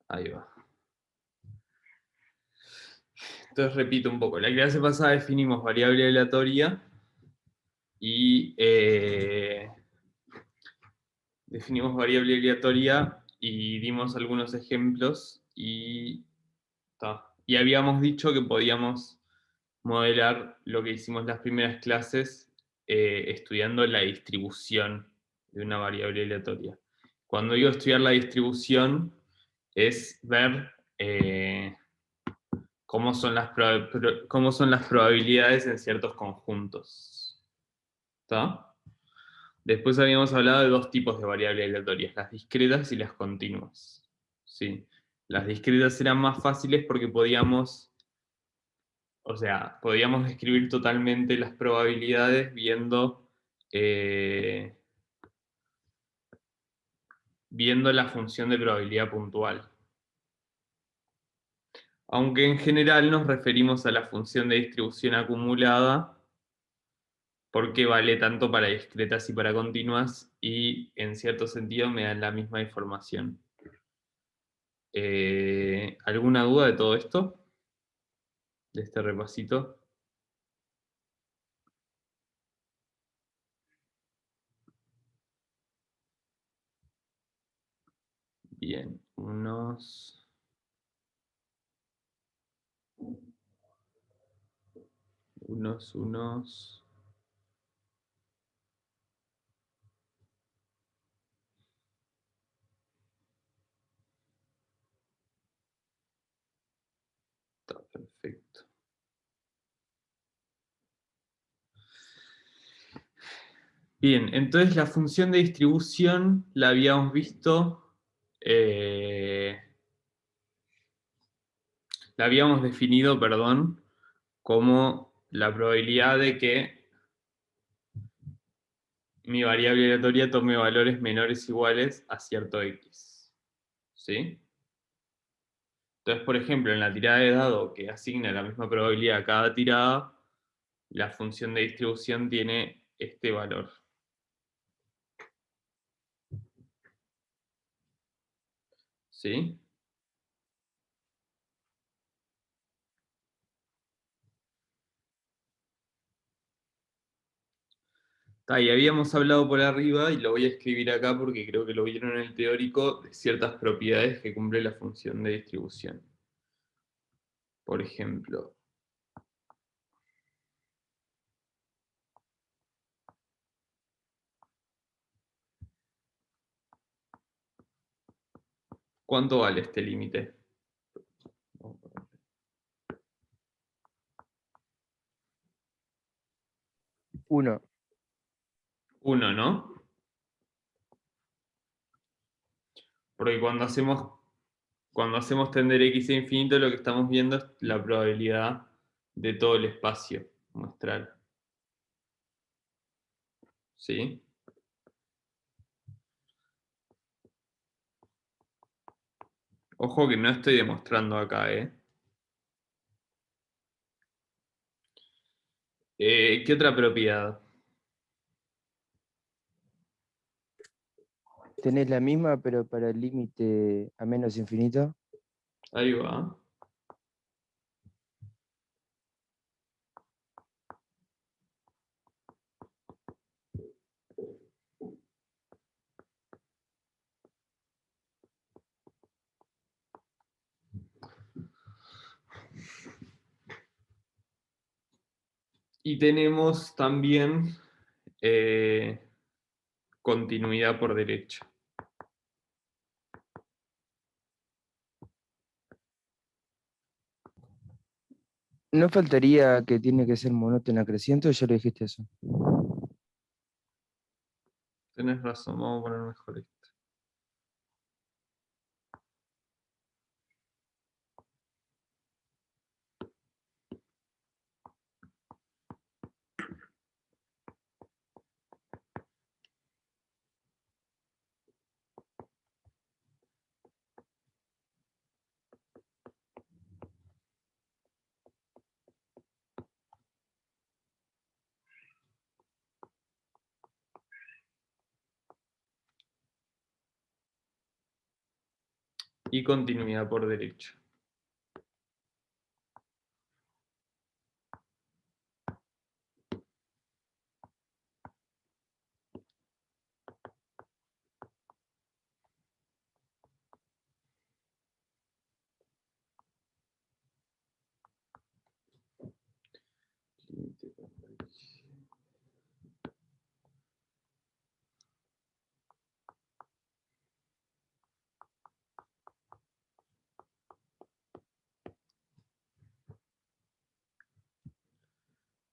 Ahí va. Entonces repito un poco. La clase pasada definimos variable aleatoria y dimos algunos ejemplos y habíamos dicho que podíamos modelar lo que hicimos las primeras clases estudiando la distribución de una variable aleatoria. Cuando digo estudiar la distribución es ver cómo son las probabilidades en ciertos conjuntos. ¿Está? Después habíamos hablado de dos tipos de variables aleatorias, las discretas y las continuas. ¿Sí? Las discretas eran más fáciles porque podíamos describir totalmente las probabilidades eh, viendo la función de probabilidad puntual. Aunque en general nos referimos a la función de distribución acumulada porque vale tanto para discretas y para continuas y en cierto sentido me dan la misma información. ¿Alguna duda de todo esto? De este repasito. Bien, unos. Está perfecto. Bien, entonces la función de distribución la habíamos visto, la habíamos definido, perdón, como la probabilidad de que mi variable aleatoria tome valores menores o iguales a cierto x. ¿Sí? Entonces, por ejemplo, en la tirada de dado que asigna la misma probabilidad a cada tirada, la función de distribución tiene este valor. ¿Sí? Y habíamos hablado por arriba, y lo voy a escribir acá porque creo que lo vieron en el teórico, de ciertas propiedades que cumple la función de distribución. Por ejemplo, ¿cuánto vale este límite? 1. 1, ¿no? Porque cuando hacemos tender x a infinito, lo que estamos viendo es la probabilidad de todo el espacio muestral. ¿Sí? Ojo que no estoy demostrando acá, ¿eh? ¿Qué otra propiedad? Tenés la misma, pero para el límite a menos infinito. Ahí va. Y tenemos también continuidad por derecho. ¿No faltaría que tiene que ser monótona creciente o ya lo dijiste eso? Tenés razón, vamos a poner mejor esto. y continuidad por derecha.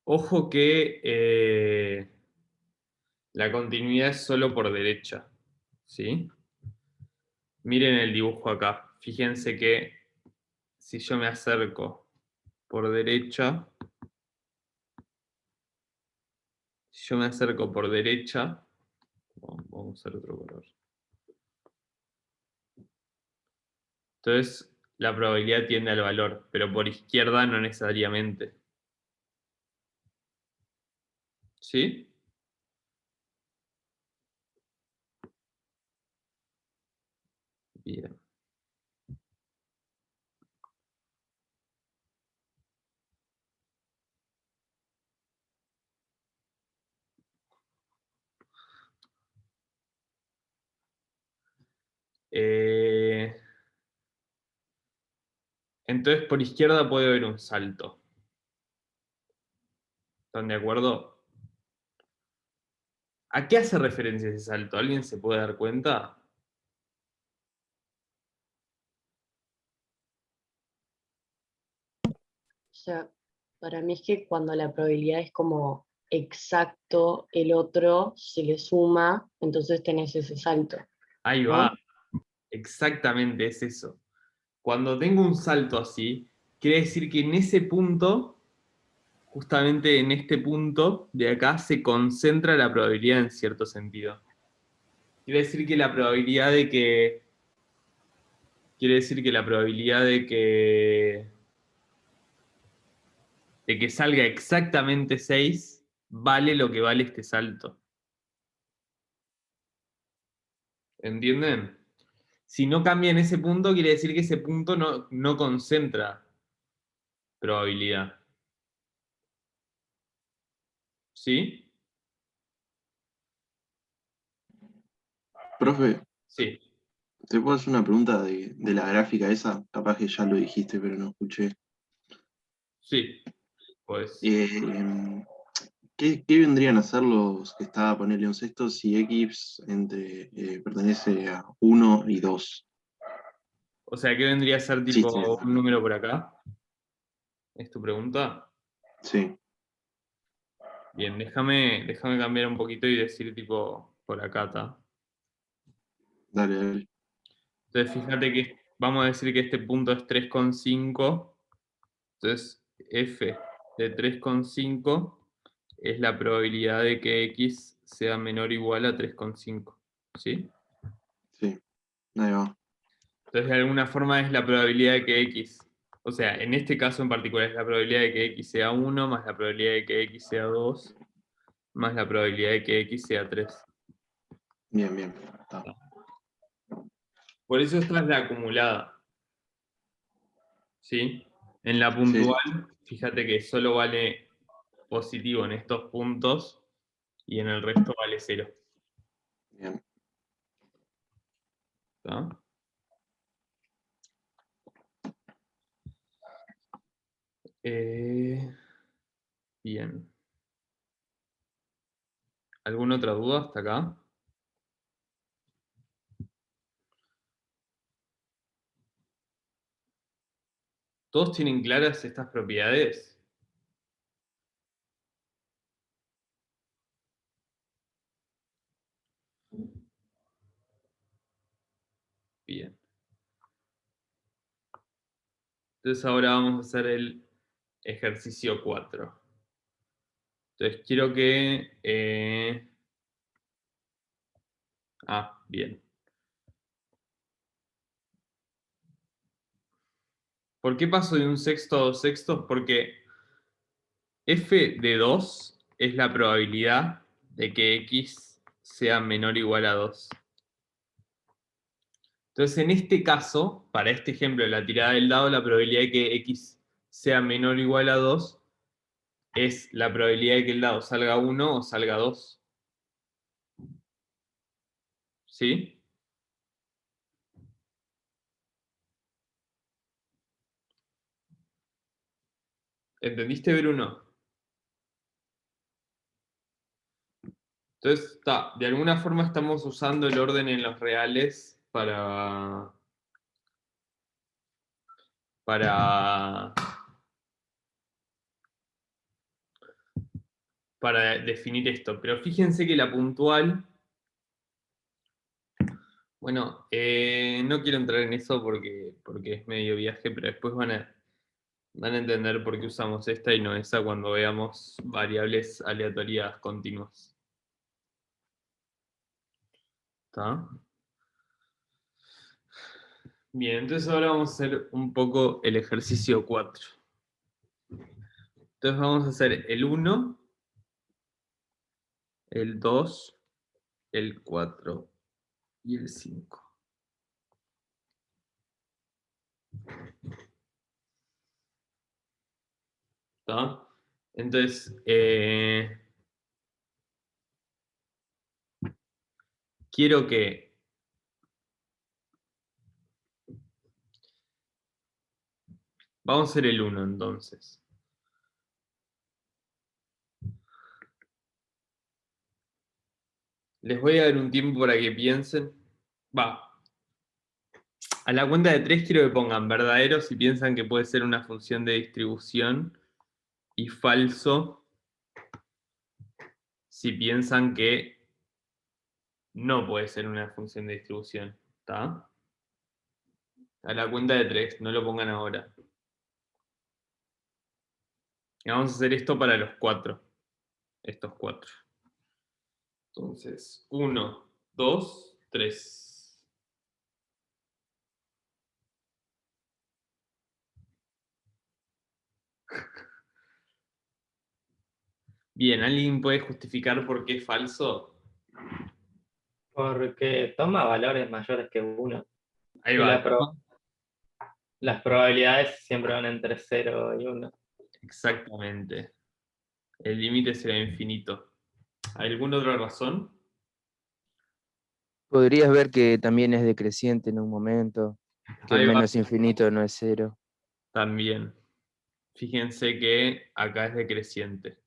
Ojo que la continuidad es solo por derecha, ¿sí? Miren el dibujo acá. Fíjense que si yo me acerco por derecha, vamos a usar otro color. Entonces, la probabilidad tiende al valor, pero por izquierda no necesariamente. ¿Sí? Bien. Entonces, por izquierda puede haber un salto. ¿Están de acuerdo? ¿A qué hace referencia ese salto? ¿Alguien se puede dar cuenta? O sea, para mí es que cuando la probabilidad es como exacto, el otro se le suma, entonces tenés ese salto, Ahí ¿no? va. Exactamente, es eso. Cuando tengo un salto así, quiere decir que en ese punto, justamente en este punto de acá, se concentra la probabilidad en cierto sentido. Quiere decir que la probabilidad de que. Quiere decir que la probabilidad de que salga exactamente 6 vale lo que vale este salto. ¿Entienden? Si no cambia en ese punto, quiere decir que ese punto no concentra probabilidad. ¿Sí? Profe, Sí, ¿te puedo hacer una pregunta de la gráfica esa? Capaz que ya lo dijiste, pero no escuché. sí. Pues. Eh, ¿qué vendrían a ser los que estaba ponerle un sexto si X pertenece a 1 y 2? O sea, ¿qué vendría a ser Sí, tipo sí, un número por acá? ¿Es tu pregunta? sí, Bien, déjame cambiar un poquito y decir tipo por acá, ¿tá? dale, dale. Entonces, fíjate que vamos a decir que este punto es 3,5. Entonces, f de 3,5 es la probabilidad de que x sea menor o igual a 3,5. ¿Sí? Sí, ahí va. Entonces, de alguna forma es la probabilidad de que x, o sea, en este caso en particular es la probabilidad de que x sea 1 más la probabilidad de que x sea 2 más la probabilidad de que x sea 3. Bien, bien. Está. Por eso esta es la acumulada. ¿Sí? En la Sí, sí, puntual, fíjate que solo vale positivo en estos puntos y en el resto vale 0. bien. ¿Tá? Bien. ¿Alguna otra duda hasta acá? ¿Todos tienen claras estas propiedades? Bien. Entonces ahora vamos a hacer el ejercicio 4. Entonces quiero que... bien. ¿Por qué paso de un sexto a 2 sextos? Porque f de 2 es la probabilidad de que x sea menor o igual a 2. Entonces, en este caso, para este ejemplo de la tirada del dado, la probabilidad de que x sea menor o igual a 2 es la probabilidad de que el dado salga 1 o salga 2. ¿Sí? ¿Entendiste, Bruno? Entonces, de alguna forma estamos usando el orden en los reales para definir esto. Pero fíjense que la puntual, bueno, no quiero entrar en eso porque es medio viaje, pero después van a entender por qué usamos esta y no esa cuando veamos variables aleatorias continuas. ¿Está? Bien, entonces ahora vamos a hacer un poco el ejercicio 4. Entonces vamos a hacer el 1, el 2, el 4 y el 5. ¿Está? Entonces, quiero que vamos a hacer el 1 entonces. Les voy a dar un tiempo para que piensen. A la cuenta de 3 quiero que pongan verdadero si piensan que puede ser una función de distribución y falso si piensan que no puede ser una función de distribución. ¿Está? A la cuenta de 3, no lo pongan ahora. Y vamos a hacer esto para los 4. Estos 4. Entonces, 1, 2, 3. Bien, ¿alguien puede justificar por qué es falso? Porque toma valores mayores que 1. Ahí Y va. las probabilidades siempre van entre 0 y 1. Exactamente. El límite será infinito. ¿Alguna otra razón? Podrías ver que también es decreciente en un momento, que Ahí va menos infinito no es 0. también. Fíjense que acá es decreciente.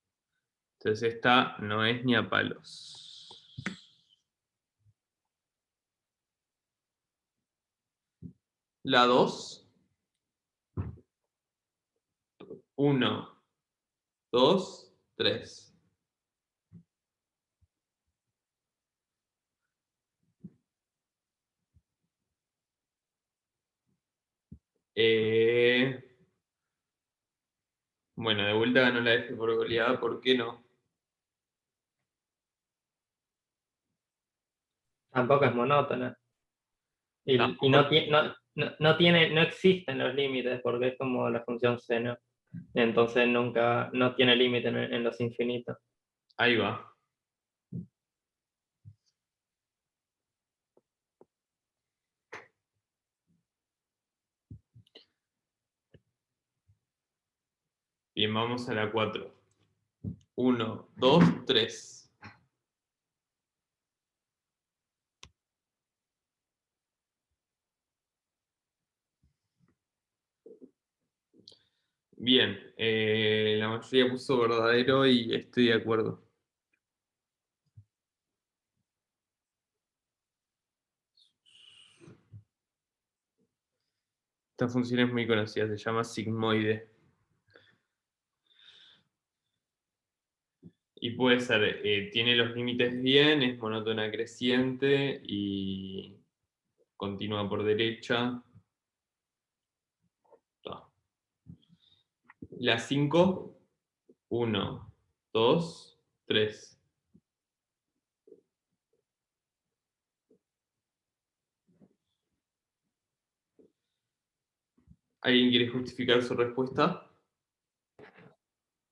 Entonces esta no es ni a palos. La 2. 1, 2, 3. Bueno, de vuelta ganó la F por goleada, ¿por qué no? Tampoco es monótona. Y Tampoco. no existen los límites porque es como la función seno. Entonces no tiene límite en los infinitos. Ahí va. Bien, vamos a la 4. 1, 2, 3. Bien, la mayoría puso verdadero y estoy de acuerdo. Esta función es muy conocida, se llama sigmoide. Y puede ser, tiene los límites bien, es monótona creciente y continúa por derecha. Ta. La 5, 1, 2, 3. ¿Alguien quiere justificar su respuesta?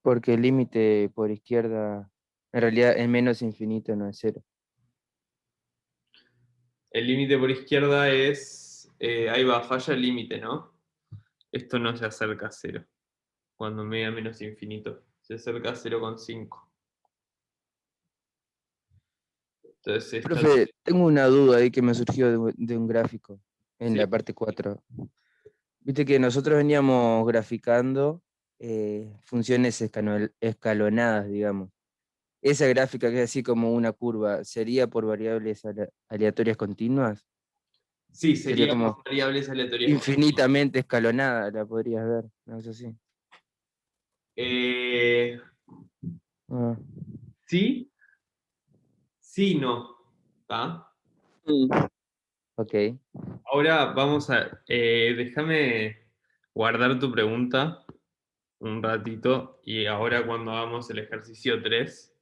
Porque el límite por izquierda, en realidad en menos infinito no es 0. El límite por izquierda es ahí va, falla el límite, ¿no? Esto no se acerca a 0. Cuando media menos infinito. Se acerca a 0,5. Entonces esta... Profe, tengo una duda ahí que me surgió de un gráfico en ¿Sí? la parte 4. Viste que nosotros veníamos graficando funciones escalonadas, digamos. Esa gráfica que es así como una curva, ¿sería por variables aleatorias continuas? Sí, Sería sería como por variables aleatorias. infinitamente escalonada, la podrías ver. No sé si. Eh, Ah. sí, sí, no. ¿Tá? Ok. Ahora vamos a... déjame guardar tu pregunta un ratito y ahora cuando hagamos el ejercicio 3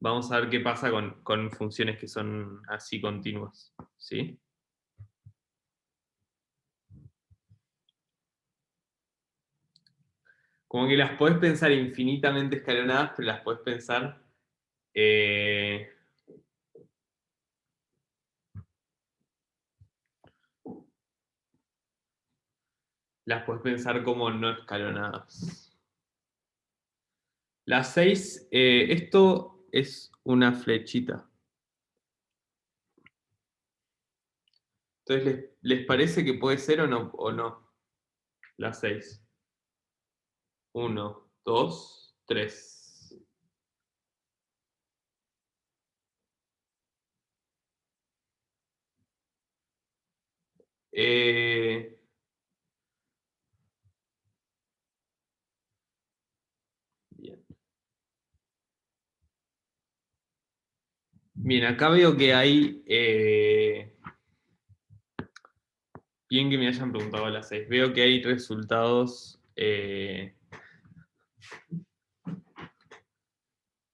vamos a ver qué pasa con funciones que son así continuas. ¿Sí? Como que las podés pensar infinitamente escalonadas, pero las podés pensar... eh, las podés pensar como no escalonadas. Las 6, esto es una flechita. Entonces, ¿les parece que puede ser o no? Las 6. 1, 2, 3. Bien. Bien, acá veo que hay... bien que me hayan preguntado a las 6. Veo que hay resultados...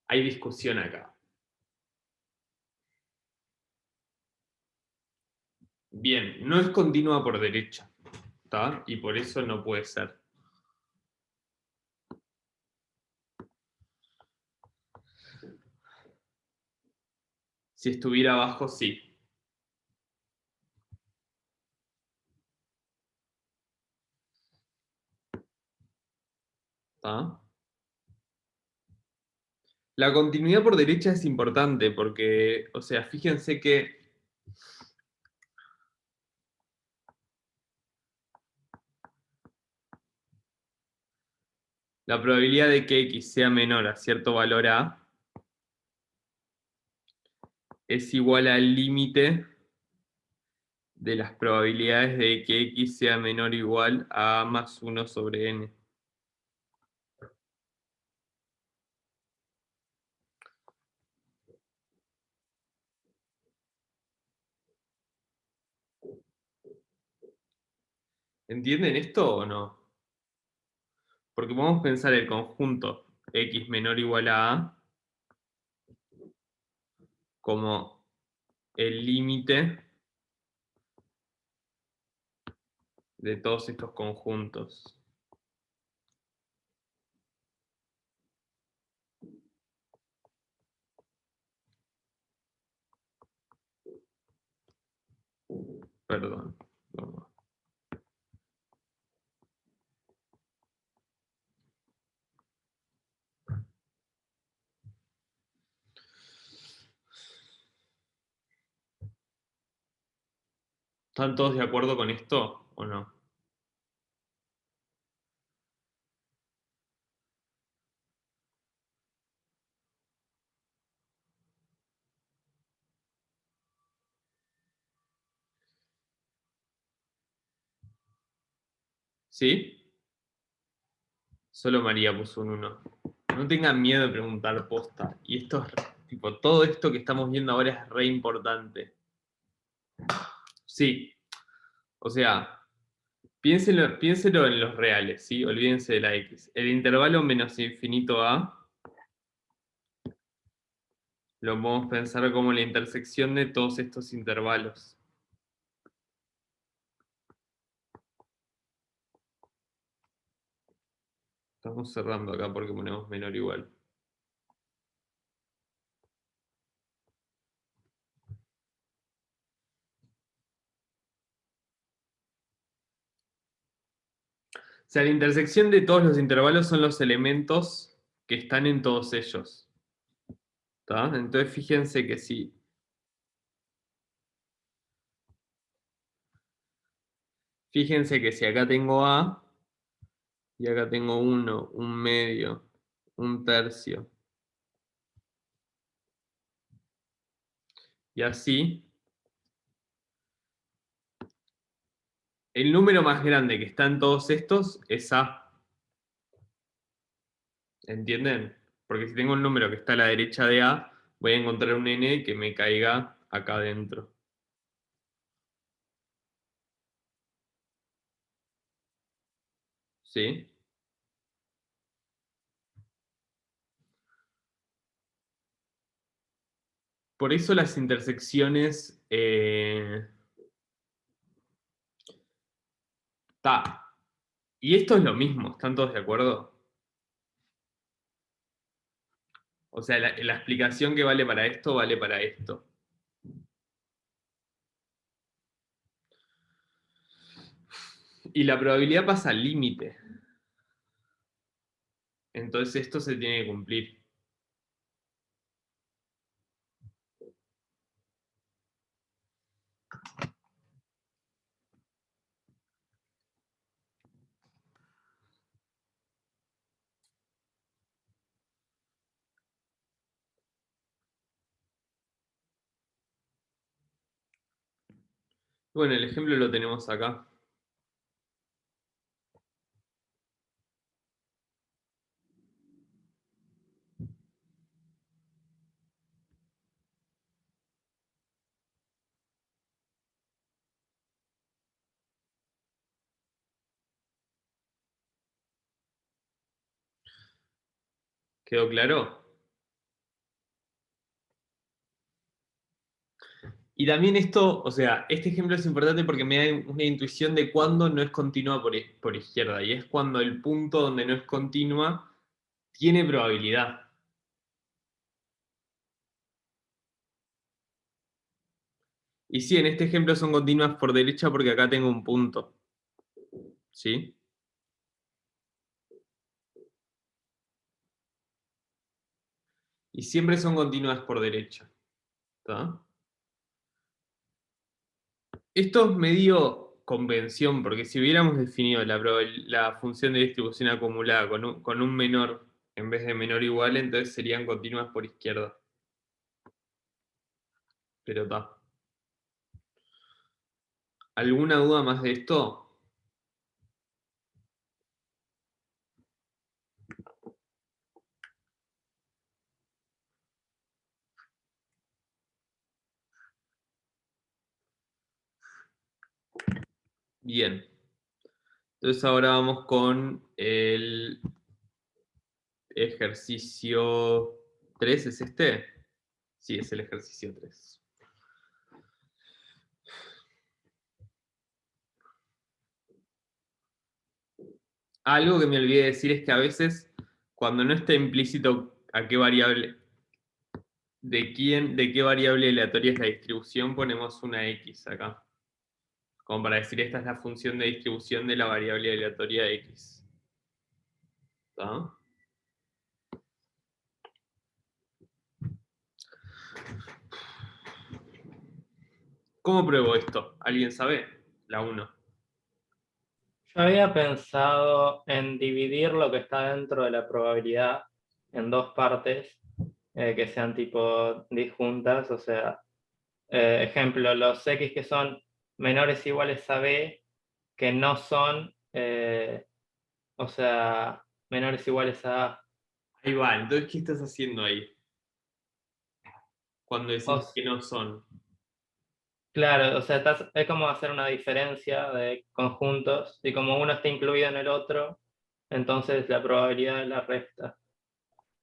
hay discusión acá. Bien, no es continua por derecha, ¿está? Y por eso no puede ser. Si estuviera abajo, sí. ¿Está? La continuidad por derecha es importante porque, o sea, fíjense que la probabilidad de que x sea menor a cierto valor a es igual al límite de las probabilidades de que x sea menor o igual a más 1 sobre n. ¿Entienden esto o no? Porque podemos pensar el conjunto x menor o igual a como el límite de todos estos conjuntos. Perdón. Vamos. ¿Están todos de acuerdo con esto o no? ¿Sí? Solo María puso un 1. No tengan miedo de preguntar posta. Y esto es, tipo, todo esto que estamos viendo ahora es re importante. Sí. O sea, piénselo en los reales, ¿sí? Olvídense de la X. El intervalo menos infinito a lo podemos pensar como la intersección de todos estos intervalos. Estamos cerrando acá porque ponemos menor o igual. O sea, la intersección de todos los intervalos son los elementos que están en todos ellos. ¿Está? Entonces fíjense que sí. Fíjense que si acá tengo A, y acá tengo 1, un medio, un tercio, y así, el número más grande que está en todos estos es A. ¿Entienden? Porque si tengo un número que está a la derecha de A, voy a encontrar un n que me caiga acá adentro. ¿Sí? Por eso las intersecciones... Y esto es lo mismo, ¿están todos de acuerdo? O sea, la explicación que vale para esto, vale para esto. Y la probabilidad pasa al límite. Entonces esto se tiene que cumplir. Bueno, el ejemplo lo tenemos acá. ¿Quedó claro? Y también esto, o sea, este ejemplo es importante porque me da una intuición de cuándo no es continua por izquierda. Y es cuando el punto donde no es continua tiene probabilidad. Y sí, en este ejemplo son continuas por derecha porque acá tengo un punto. ¿Sí? Y siempre son continuas por derecha. ¿Está? Esto es medio convención, porque si hubiéramos definido la función de distribución acumulada con un menor en vez de menor igual, entonces serían continuas por izquierda. Pero está. ¿Alguna duda más de esto? Bien. Entonces ahora vamos con el ejercicio 3, ¿es este? Sí, es el ejercicio 3. Algo que me olvidé decir es que a veces, cuando no está implícito a qué variable, de qué variable aleatoria es la distribución, ponemos una X acá. Como para decir, esta es la función de distribución de la variable aleatoria X. ¿Está? ¿Cómo pruebo esto? ¿Alguien sabe? La 1. Yo había pensado en dividir lo que está dentro de la probabilidad en dos partes que sean tipo disjuntas, o sea, ejemplo, los X que son menores o iguales a B, que no son, o sea, menores o iguales a A. Ahí va, entonces, ¿qué estás haciendo ahí? Cuando O decís que no son. Claro, o sea, es como hacer una diferencia de conjuntos y como uno está incluido en el otro, entonces la probabilidad es la resta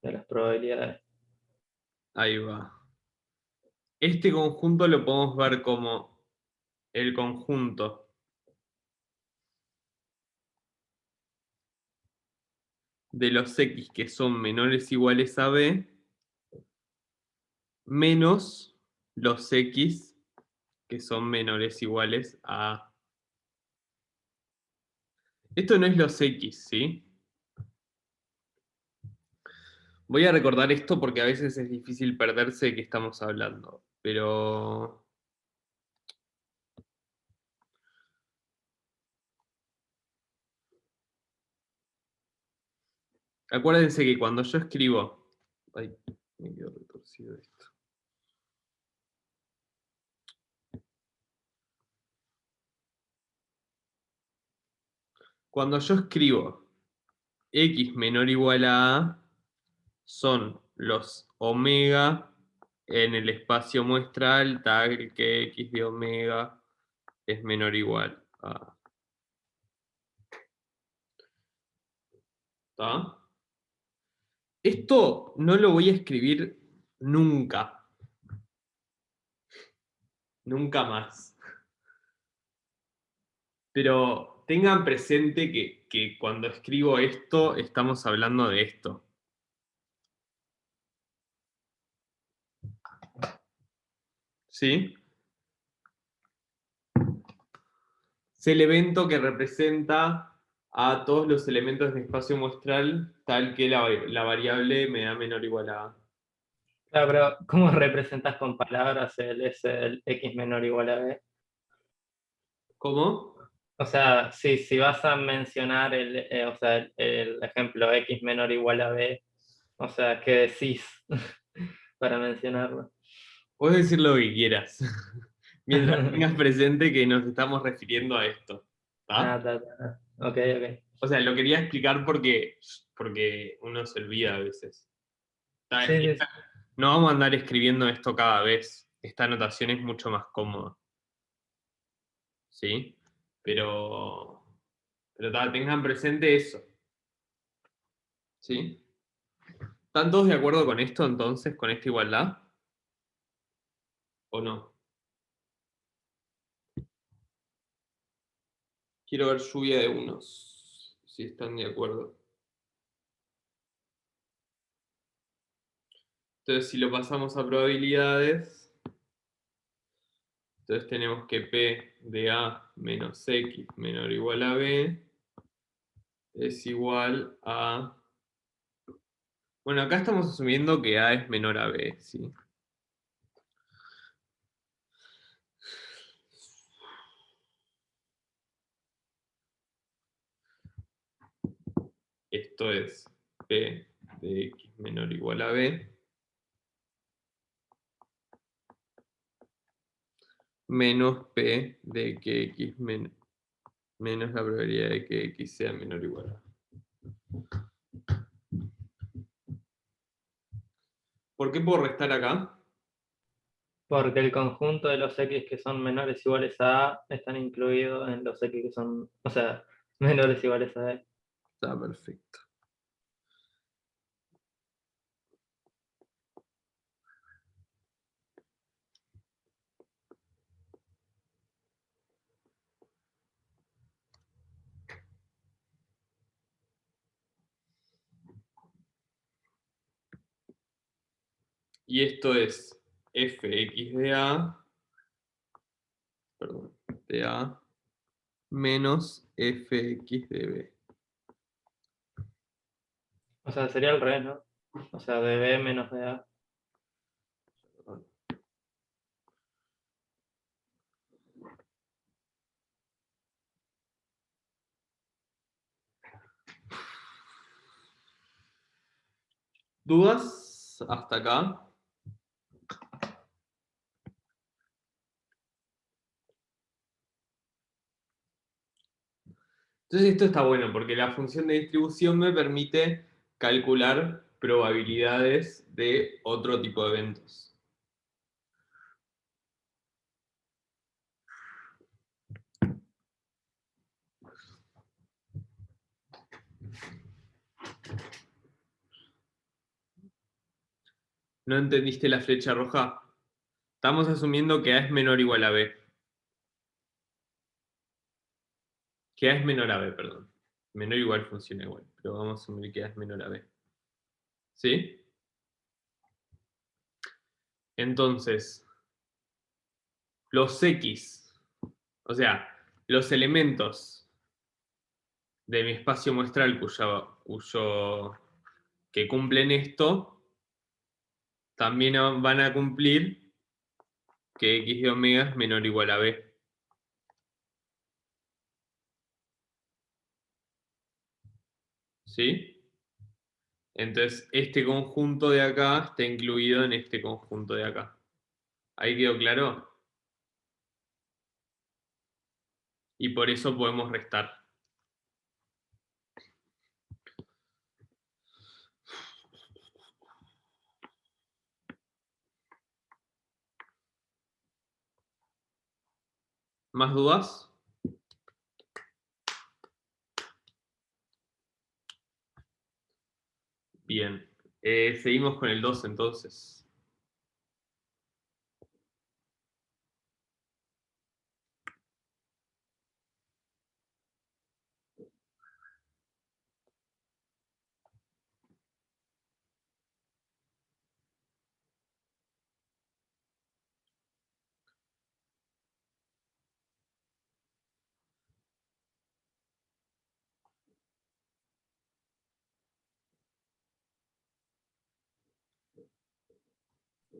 de las probabilidades. Ahí va. Este conjunto lo podemos ver como el conjunto de los X que son menores o iguales a B menos los X que son menores o iguales a A. Esto no es los X, ¿sí? Voy a recordar esto porque a veces es difícil perderse de qué estamos hablando, pero... Acuérdense que cuando yo escribo... Ay, me quedó retorcido esto. Cuando yo escribo x menor o igual a A, son los omega en el espacio muestral, tal que x de omega es menor o igual a... ¿Está? Esto no lo voy a escribir nunca. Nunca más. Pero tengan presente que cuando escribo esto, estamos hablando de esto. ¿Sí? Es el evento que representa a todos los elementos de espacio muestral, tal que la variable me da menor o igual a A. Claro, pero ¿cómo representas con palabras el x menor o igual a b? ¿Cómo? O sea, si vas a mencionar o sea, el ejemplo x menor o igual a b, o sea, ¿qué decís para mencionarlo? Puedes decir lo que quieras. Mientras tengas presente que nos estamos refiriendo a esto. Ah, ¿Está? Ok, ok. O sea, lo quería explicar porque uno se olvida a veces. Sí, sí, sí. No vamos a andar escribiendo esto cada vez. Esta anotación es mucho más cómoda. ¿Sí? Pero tengan presente eso. ¿Sí? ¿Están todos de acuerdo con esto entonces, con esta igualdad? ¿O no? Quiero ver lluvia de unos, si están de acuerdo. Entonces, si lo pasamos a probabilidades, entonces tenemos que P de A menos X menor o igual a B es igual a... Bueno, acá estamos asumiendo que A es menor a B, ¿sí? Esto es P de X menor o igual a B menos P de que X menos la probabilidad de que X sea menor o igual a. ¿Por qué puedo restar acá? Porque el conjunto de los x que son menores o iguales a a están incluidos en los x que son, o sea, menores o iguales a b. Está perfecto. Y esto es fx de A, perdón, de A menos fx de B. O sea, sería al revés, ¿no? O sea, de b menos de a. Perdón. ¿Dudas hasta acá? Entonces esto está bueno porque la función de distribución me permite calcular probabilidades de otro tipo de eventos. ¿No entendiste la flecha roja? Estamos asumiendo que A es menor o igual a B. Que A es menor a B, perdón. Menor o igual funciona igual, pero vamos a asumir que A es menor a B. ¿Sí? Entonces, los X, o sea, los elementos de mi espacio muestral que cumplen esto, también van a cumplir que x de omega es menor o igual a b. ¿Sí? Entonces, este conjunto de acá está incluido en este conjunto de acá. ¿Ahí quedó claro? Y por eso podemos restar. ¿Más dudas? Bien. Seguimos con el 2 entonces.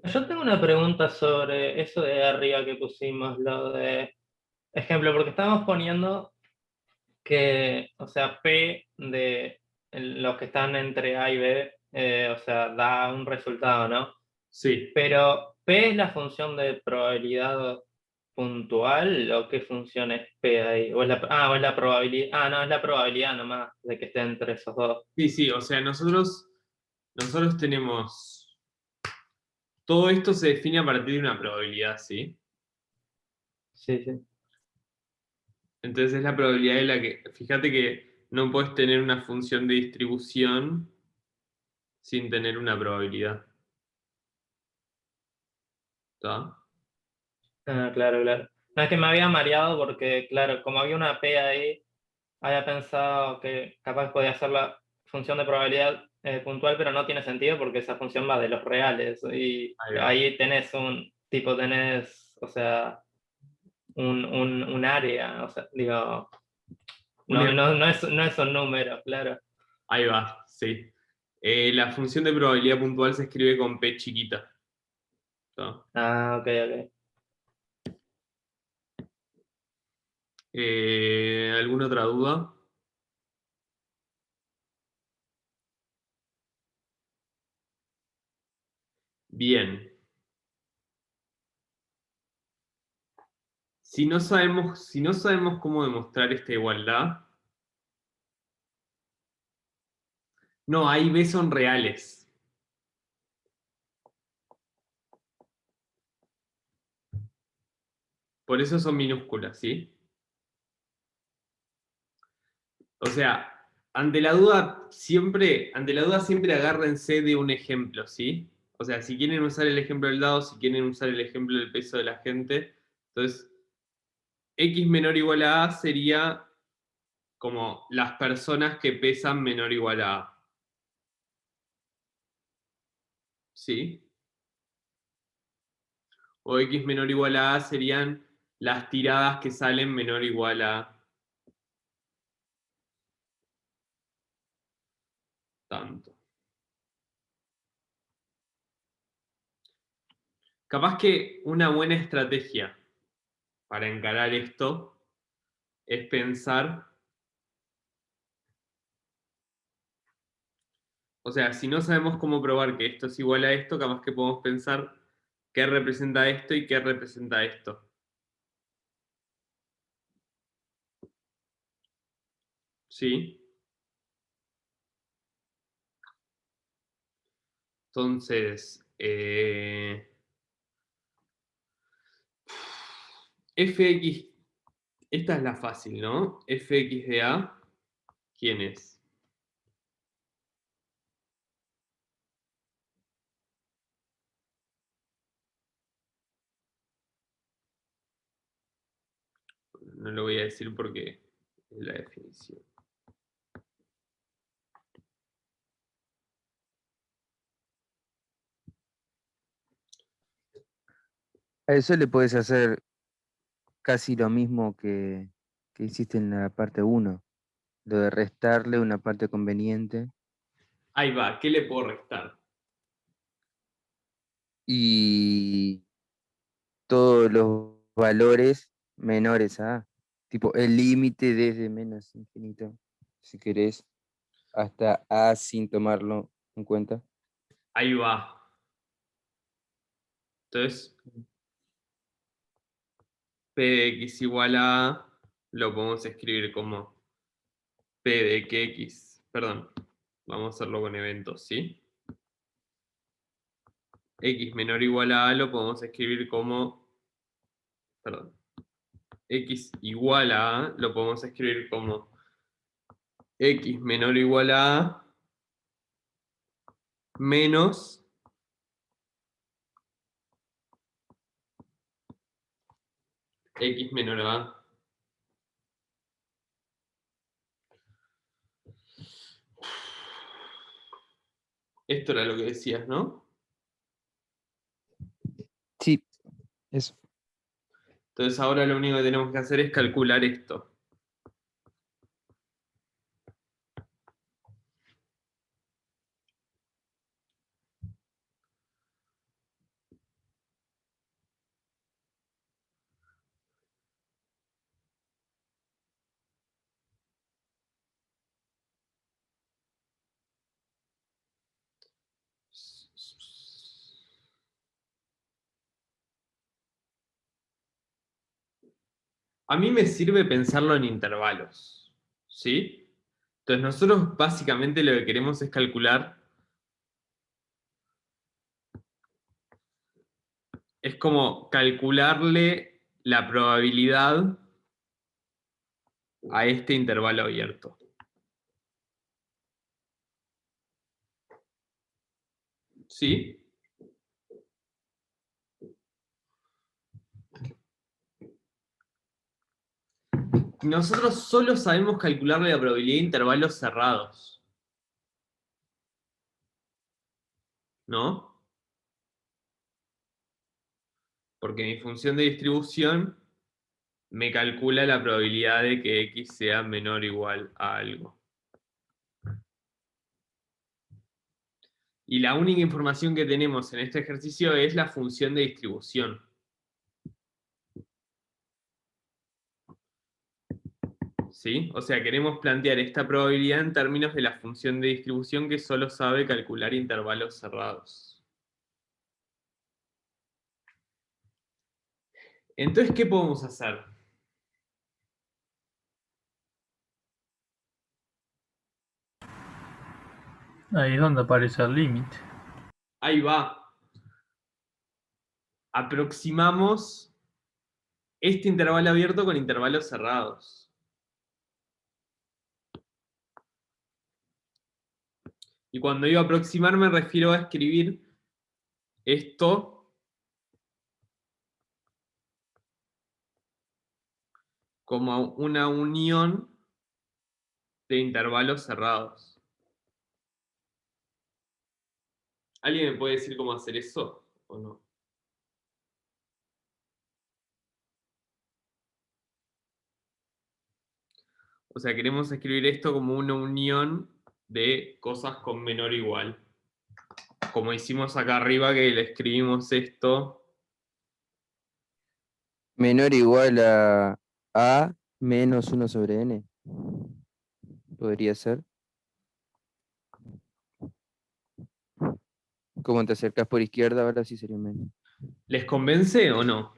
Yo tengo una pregunta sobre eso de arriba que pusimos, lo de ejemplo, porque estábamos poniendo que, o sea, P de los que están entre A y B, o sea, da un resultado, ¿no? Sí. Pero P es la función de probabilidad puntual, ¿o qué función es P ahí? O es o es la probabilidad. Ah, no, es la probabilidad nomás de que esté entre esos dos. Sí, o sea, nosotros tenemos... Todo esto se define a partir de una probabilidad, ¿sí? Sí, sí. Entonces es la probabilidad de la que... Fíjate que no puedes tener una función de distribución sin tener una probabilidad. ¿Está? Ah, claro, claro. No, es que me había mareado porque, claro, como había una P ahí, había pensado que capaz podía ser la función de probabilidad puntual, pero no tiene sentido porque esa función va de los reales. Y Ahí va. ahí tenés o sea, un área, o sea, digo, no es un número, claro. Ahí va, sí. La función de probabilidad puntual se escribe con P chiquita. ¿Está? Ah, ok, ok. ¿Alguna otra duda? Bien. Si no sabemos cómo demostrar esta igualdad, no, ahí B son reales. Por eso son minúsculas, ¿sí? O sea, ante la duda siempre agárrense de un ejemplo, ¿sí? O sea, si quieren usar el ejemplo del dado, si quieren usar el ejemplo del peso de la gente, entonces X menor o igual a A sería como las personas que pesan menor o igual a A. ¿Sí? O X menor o igual a A serían las tiradas que salen menor o igual a tanto. Capaz que una buena estrategia para encarar esto es pensar, o sea, si no sabemos cómo probar que esto es igual a esto, capaz que podemos pensar qué representa esto y qué representa esto. ¿Sí? Entonces, fx, esta es la fácil, ¿no? Fx de A, ¿quién es? No lo voy a decir porque es la definición. A eso le puedes hacer casi lo mismo que hiciste en la parte 1. Lo de restarle una parte conveniente. Ahí va, ¿qué le puedo restar? Y todos los valores menores a, tipo el límite desde menos infinito, si querés, hasta a sin tomarlo en cuenta. Ahí va. Entonces, P de X igual a, lo podemos escribir como P de que X, perdón, vamos a hacerlo con eventos, ¿sí? X menor o igual a lo podemos escribir como, perdón, X igual a lo podemos escribir como X menor o igual a menos X menor a. Esto era lo que decías, ¿no? Sí, eso. Entonces ahora lo único que tenemos que hacer es calcular esto. A mí me sirve pensarlo en intervalos, ¿sí? Entonces nosotros básicamente lo que queremos es calcular, es como calcularle la probabilidad a este intervalo abierto. ¿Sí? Nosotros solo sabemos calcularle la probabilidad de intervalos cerrados. ¿No? Porque mi función de distribución me calcula la probabilidad de que X sea menor o igual a algo. Y la única información que tenemos en este ejercicio es la función de distribución. ¿Sí? O sea, queremos plantear esta probabilidad en términos de la función de distribución que solo sabe calcular intervalos cerrados. Entonces, ¿qué podemos hacer? Ahí es donde aparece el límite. Ahí va. Aproximamos este intervalo abierto con intervalos cerrados. Y cuando digo aproximar me refiero a escribir esto como una unión de intervalos cerrados. ¿Alguien me puede decir cómo hacer eso o no? O sea, queremos escribir esto como una unión de cosas con menor o igual. Como hicimos acá arriba que le escribimos esto. Menor o igual a menos 1 sobre n. Podría ser. Como te acercas por izquierda, ahora sí sería menos. ¿Les convence o no?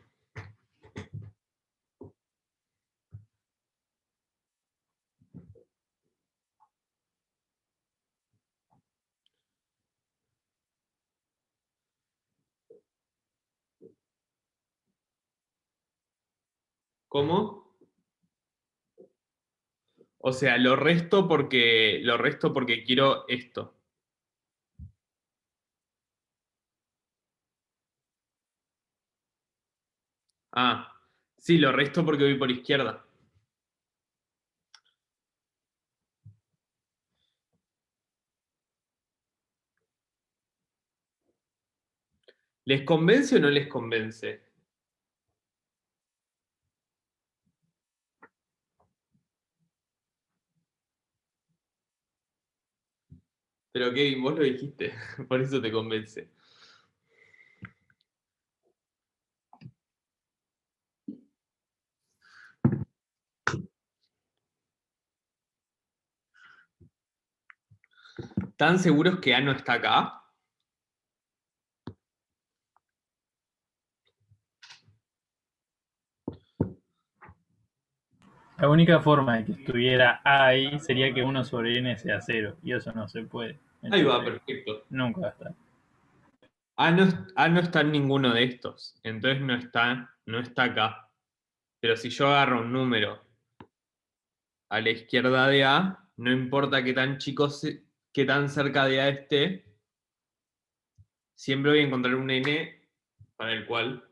¿Cómo? O sea, lo resto porque quiero esto. Ah, sí, lo resto porque voy por izquierda. ¿Les convence o no les convence? Pero Kevin, vos lo dijiste, por eso te convence. ¿Están seguros que A no está acá? La única forma de que estuviera ahí sería que 1 sobre n sea 0, y eso no se puede. Ahí va, Entonces, perfecto. nunca va a estar. A no está en ninguno de estos, entonces no está acá. Pero si yo agarro un número a la izquierda de A, no importa qué tan qué tan cerca de A esté, siempre voy a encontrar un n para el cual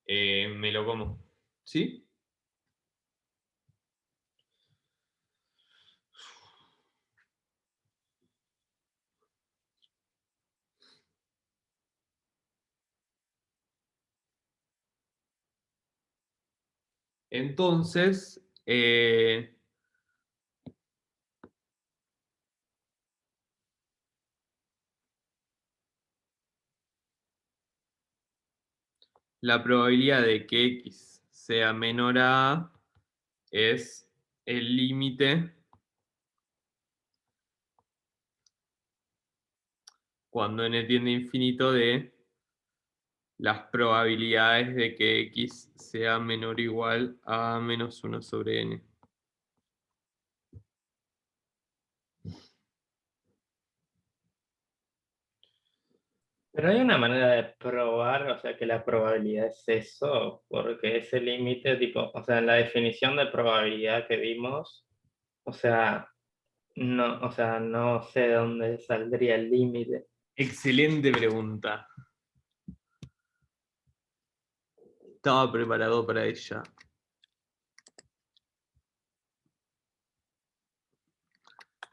me lo como. ¿Sí? Entonces, la probabilidad de que x sea menor a A es el límite cuando n tiende a infinito de las probabilidades de que x sea menor o igual a menos 1 sobre n. Pero hay una manera de probar, o sea, que la probabilidad es eso, porque ese límite, tipo, o sea, en la definición de probabilidad que vimos, o sea, no sé de dónde saldría el límite. Excelente pregunta. Estaba preparado para ella.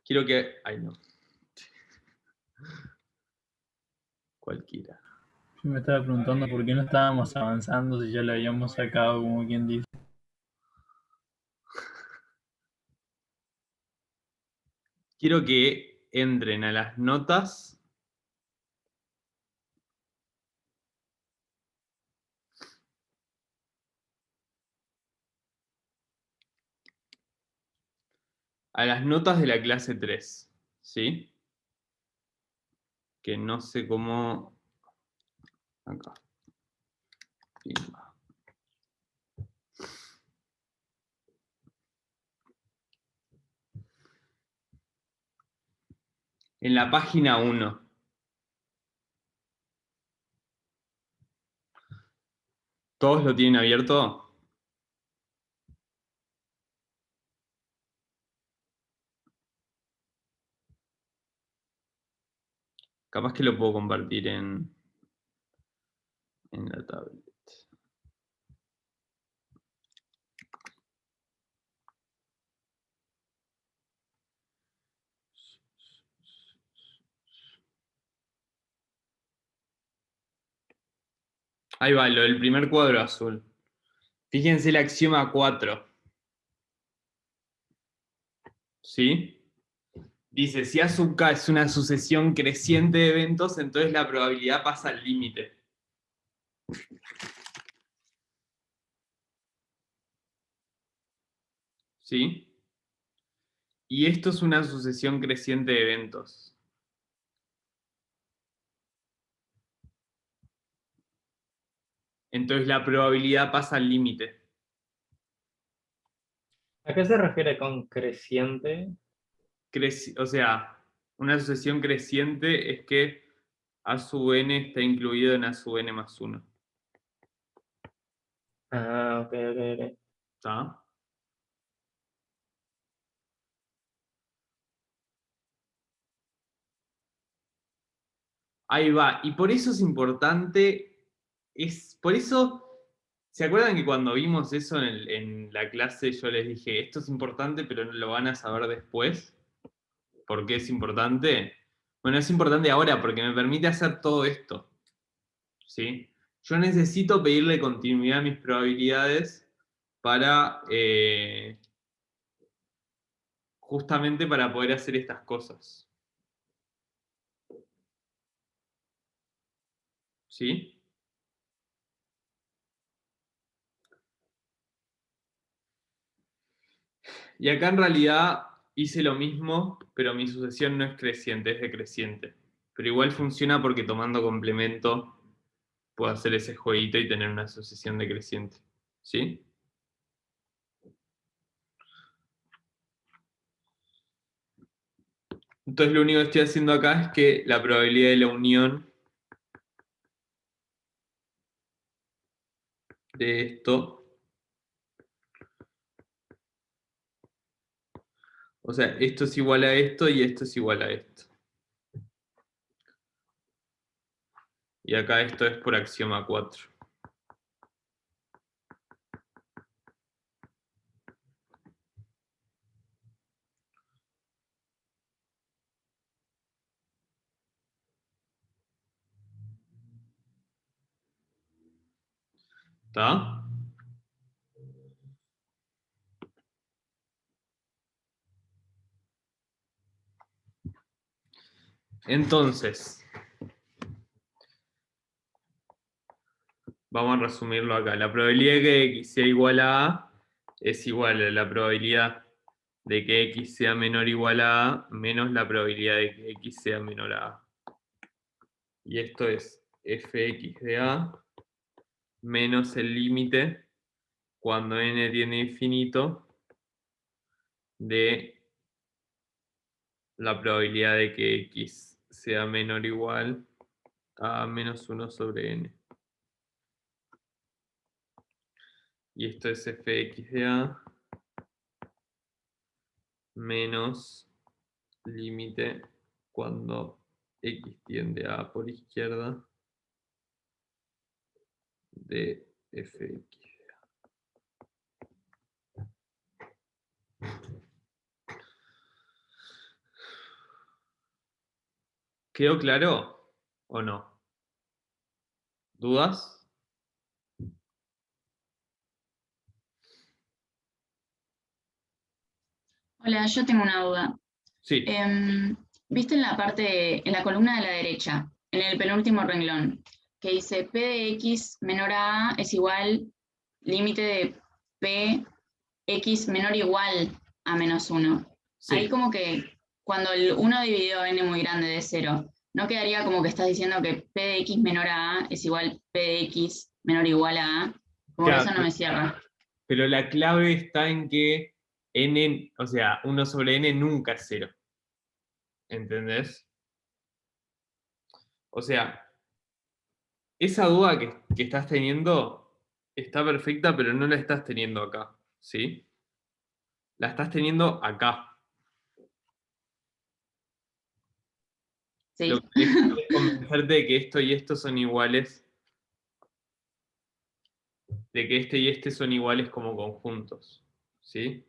Quiero que... Ay, no. Cualquiera. Yo me estaba preguntando por qué no estábamos avanzando si ya lo habíamos sacado, como quien dice. Quiero que entren a las notas de la clase 3, ¿sí? Que no sé cómo... Acá. Pimba. En la página 1. ¿Todos lo tienen abierto? Capaz que lo puedo compartir en la tablet. Ahí va, lo del primer cuadro azul. Fíjense el axioma 4. ¿Sí? Dice, si A sub K es una sucesión creciente de eventos, entonces la probabilidad pasa al límite. ¿Sí? Y esto es una sucesión creciente de eventos. Entonces la probabilidad pasa al límite. ¿A qué se refiere con creciente? O sea, una sucesión creciente es que A sub n está incluido en A sub n más 1. Ah, ok. ¿Está? Ahí va. Y por eso es importante, por eso, ¿se acuerdan que cuando vimos eso en la clase yo les dije, esto es importante, pero no lo van a saber después? ¿Por qué es importante? Bueno, es importante ahora porque me permite hacer todo esto. ¿Sí? Yo necesito pedirle continuidad a mis probabilidades para, justamente para poder hacer estas cosas. ¿Sí? Y acá en realidad hice lo mismo, pero mi sucesión no es creciente, es decreciente. Pero igual funciona porque tomando complemento puedo hacer ese jueguito y tener una sucesión decreciente. ¿Sí? Entonces lo único que estoy haciendo acá es que la probabilidad de la unión de esto, o sea, esto es igual a esto y esto es igual a esto. Y acá esto es por axioma 4. ¿Está? Entonces, vamos a resumirlo acá. La probabilidad de que x sea igual a A es igual a la probabilidad de que x sea menor o igual a A menos la probabilidad de que x sea menor a A. Y esto es fx de A menos el límite cuando n tiende a infinito de la probabilidad de que x sea menor o igual a menos 1 sobre n. Y esto es fx de A menos límite cuando x tiende a A por izquierda de fx. ¿Quedó claro o no? ¿Dudas? Hola, yo tengo una duda. Sí, ¿Viste en la parte, en la columna de la derecha, en el penúltimo renglón, que dice P de X menor a A es igual límite de P X menor o igual a menos 1? Ahí sí. como que cuando el 1 dividido n muy grande de 0, ¿no quedaría como que estás diciendo que P de X menor a A es igual P de X menor o igual a A? Como que Claro, eso no me cierra. pero la clave está en que n, o sea, 1 sobre n nunca es 0. ¿Entendés? O sea, esa duda que estás teniendo está perfecta, pero no la estás teniendo acá. ¿Sí? La estás teniendo acá. Sí. Lo que tienes que hacer es convencerte de que esto y esto son iguales, de que este y este son iguales como conjuntos. ¿Sí?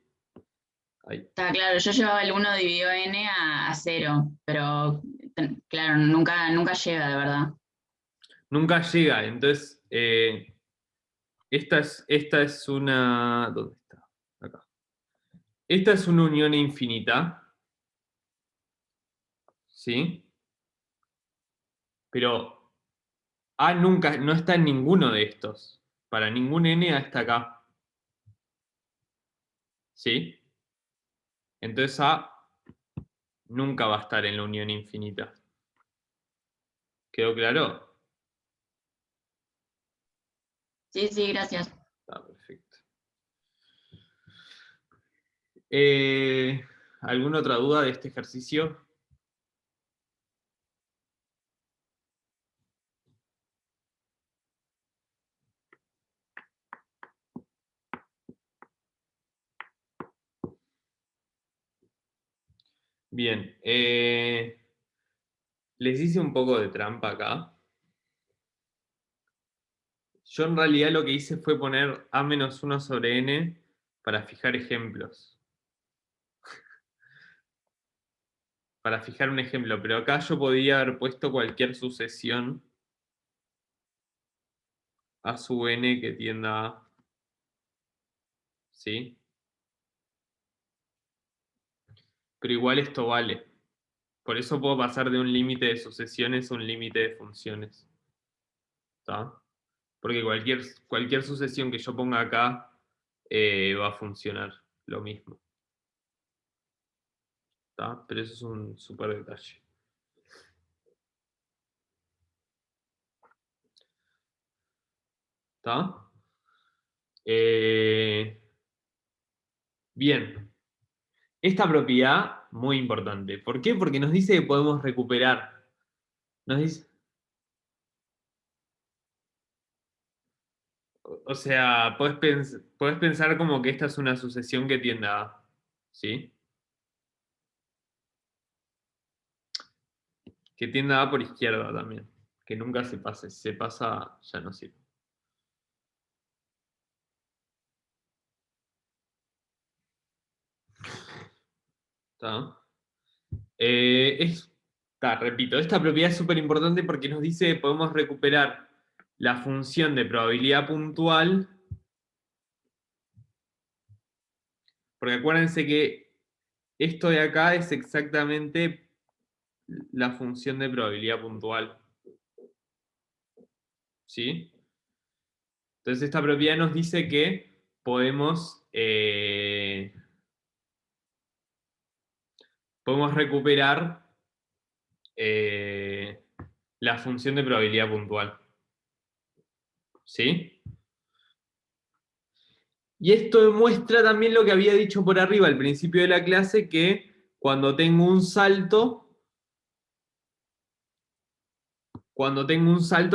Ahí. Está claro, yo llevaba el 1 dividido n a 0, pero claro, nunca llega de verdad. Nunca llega, entonces esta es una. ¿Dónde está? Acá. Esta es una unión infinita. ¿Sí? Pero A nunca, no está en ninguno de estos. Para ningún n A está acá. ¿Sí? Entonces A nunca va a estar en la unión infinita. ¿Quedó claro? Sí, sí, gracias. Está perfecto. ¿Alguna otra duda de este ejercicio? Bien. Les hice un poco de trampa acá. Yo en realidad lo que hice fue poner A-1 sobre n para fijar ejemplos. Para fijar un ejemplo, pero acá yo podía haber puesto cualquier sucesión a sub n que tienda a. ¿Sí? Pero igual esto vale. Por eso puedo pasar de un límite de sucesiones a un límite de funciones. ¿Tá? Porque cualquier sucesión que yo ponga acá va a funcionar lo mismo. ¿Tá? Pero eso es un súper detalle. ¿Tá? Bien. Esta propiedad, muy importante. ¿Por qué? Porque nos dice que podemos recuperar. Nos dice... O sea, podés pensar como que esta es una sucesión que tiende a A. ¿Sí? Que tiende a A por izquierda también. Que nunca se pase. Si se pasa, ya no sirve. ¿Está? Repito, esta propiedad es súper importante porque nos dice que podemos recuperar la función de probabilidad puntual. Porque acuérdense que esto de acá es exactamente la función de probabilidad puntual. ¿Sí? Entonces esta propiedad nos dice que podemos recuperar la función de probabilidad puntual. ¿Sí? Y esto demuestra también lo que había dicho por arriba al principio de la clase, que cuando tengo un salto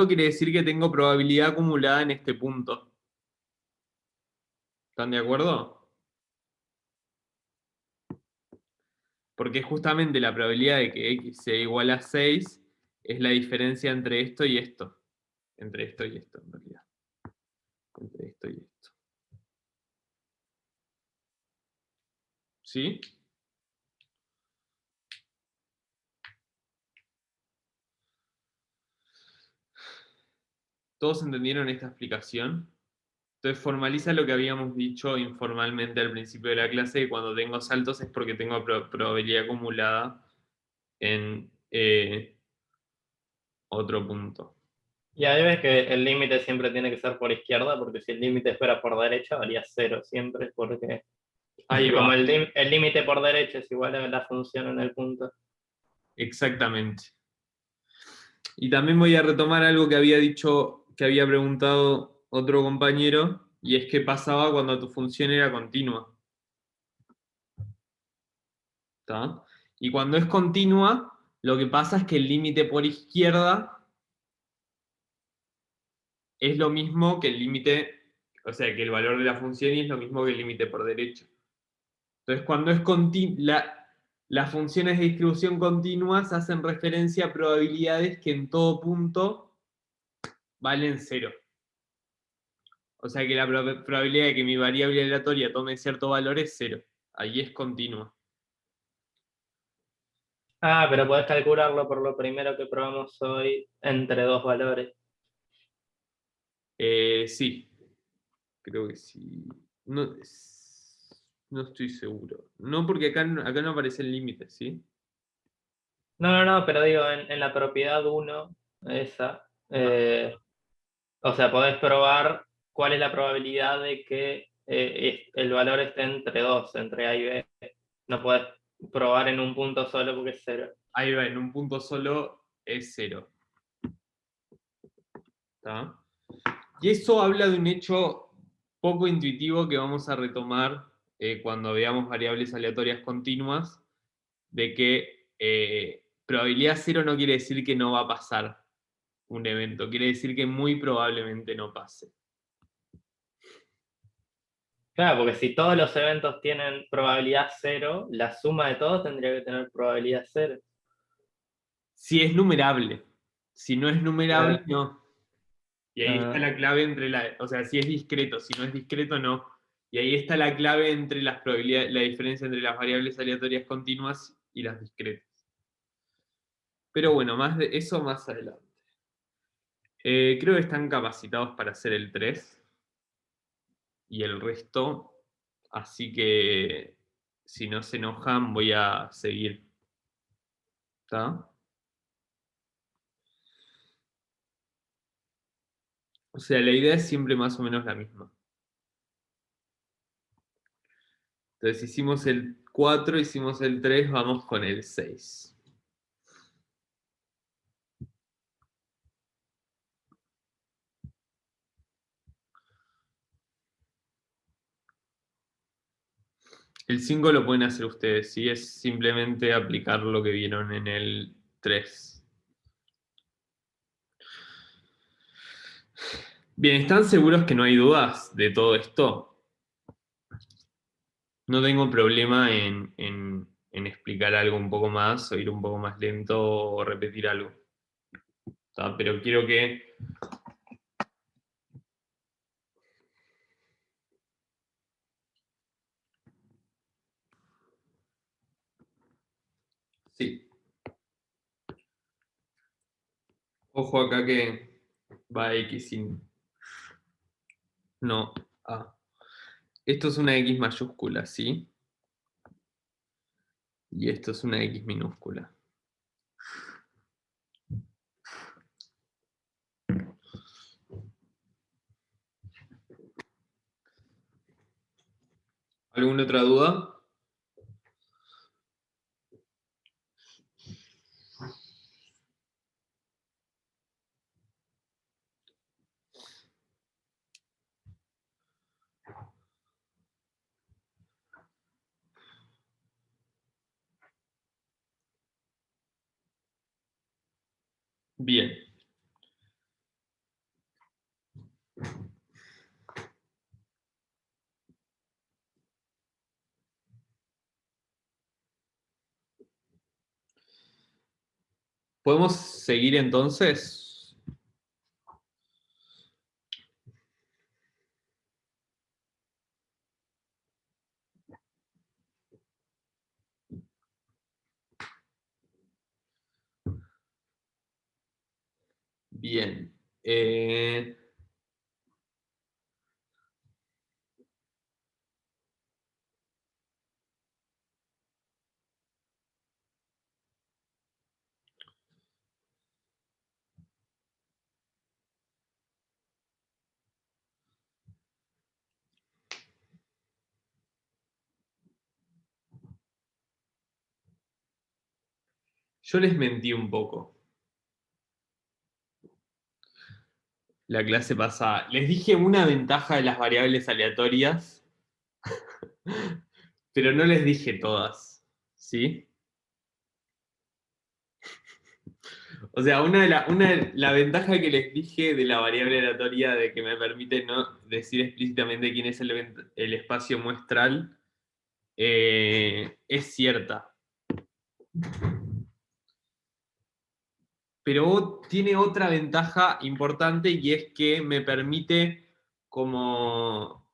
quiere decir que tengo probabilidad acumulada en este punto. ¿Están de acuerdo? Porque justamente la probabilidad de que x sea igual a 6 es la diferencia entre esto y esto. Entre esto y esto, en realidad. Entre esto y esto. ¿Sí? ¿Todos entendieron esta explicación? Entonces formaliza lo que habíamos dicho informalmente al principio de la clase, que cuando tengo saltos es porque tengo probabilidad acumulada en otro punto. Y ahí ves que el límite siempre tiene que ser por izquierda, porque si el límite fuera por derecha, valía 0 siempre, porque Ahí como va. el límite por derecha es igual a la función en el punto. Exactamente. Y también voy a retomar algo que había dicho, que había preguntado otro compañero, y es qué pasaba cuando tu función era continua. ¿Está? Y cuando es continua, lo que pasa es que el límite por izquierda es lo mismo que el límite, o sea, que el valor de la función y es lo mismo que el límite por derecha. Entonces, cuando es las funciones de distribución continuas hacen referencia a probabilidades que en todo punto valen 0. O sea que la probabilidad de que mi variable aleatoria tome cierto valor es 0. Ahí es continua. Ah, pero podés calcularlo por lo primero que probamos hoy entre dos valores. Sí. Creo que sí. No, no estoy seguro. No, porque acá no aparece el límite, ¿sí? No, pero digo, en la propiedad 1, esa, o sea, podés probar cuál es la probabilidad de que el valor esté entre dos, entre A y B. No podés probar en un punto solo porque es 0. Ahí va, en un punto solo es 0. ¿Está? Y eso habla de un hecho poco intuitivo que vamos a retomar cuando veamos variables aleatorias continuas, de que probabilidad 0 no quiere decir que no va a pasar un evento, quiere decir que muy probablemente no pase. Claro, porque si todos los eventos tienen probabilidad 0, la suma de todos tendría que tener probabilidad 0. Si es numerable. Si no es numerable, Claro. no. Y ahí está la clave entre o sea, si es discreto, si no es discreto, no. Y ahí está la clave entre las probabilidades, la diferencia entre las variables aleatorias continuas y las discretas. Pero bueno, más de eso más adelante. Creo que están capacitados para hacer el 3 y el resto. Así que si no se enojan, voy a seguir. ¿Está? O sea, la idea es siempre más o menos la misma. Entonces hicimos el 4, hicimos el 3, vamos con el 6. El 5 lo pueden hacer ustedes, ¿sí? Es simplemente aplicar lo que vieron en el 3. Bien, ¿están seguros que no hay dudas de todo esto? No tengo problema en explicar algo un poco más, o ir un poco más lento, o repetir algo. ¿Está? Pero quiero que... Sí. Ojo acá que va X sin... No, A. Esto es una X mayúscula, ¿sí? Y esto es una X minúscula. ¿Alguna otra duda? Bien. ¿Podemos seguir entonces? Bien. Yo les mentí un poco la clase pasada. Les dije una ventaja de las variables aleatorias, pero no les dije todas, ¿sí? O sea, la ventaja que les dije de la variable aleatoria de que me permite no decir explícitamente quién es el espacio muestral es cierta. Pero tiene otra ventaja importante y es que me permite como...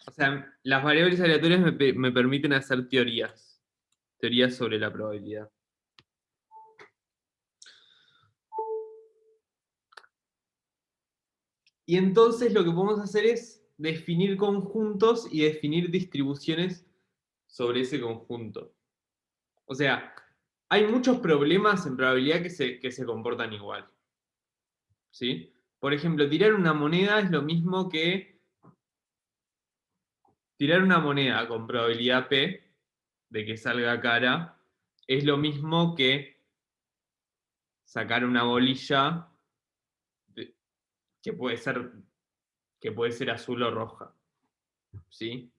O sea, las variables aleatorias me permiten hacer teorías sobre la probabilidad. Y entonces lo que podemos hacer es definir conjuntos y definir distribuciones sobre ese conjunto. O sea, hay muchos problemas en probabilidad que se comportan igual. ¿Sí? Por ejemplo, tirar una moneda es lo mismo que tirar una moneda con probabilidad P de que salga cara, es lo mismo que sacar una bolilla que puede ser azul o roja. ¿Sí?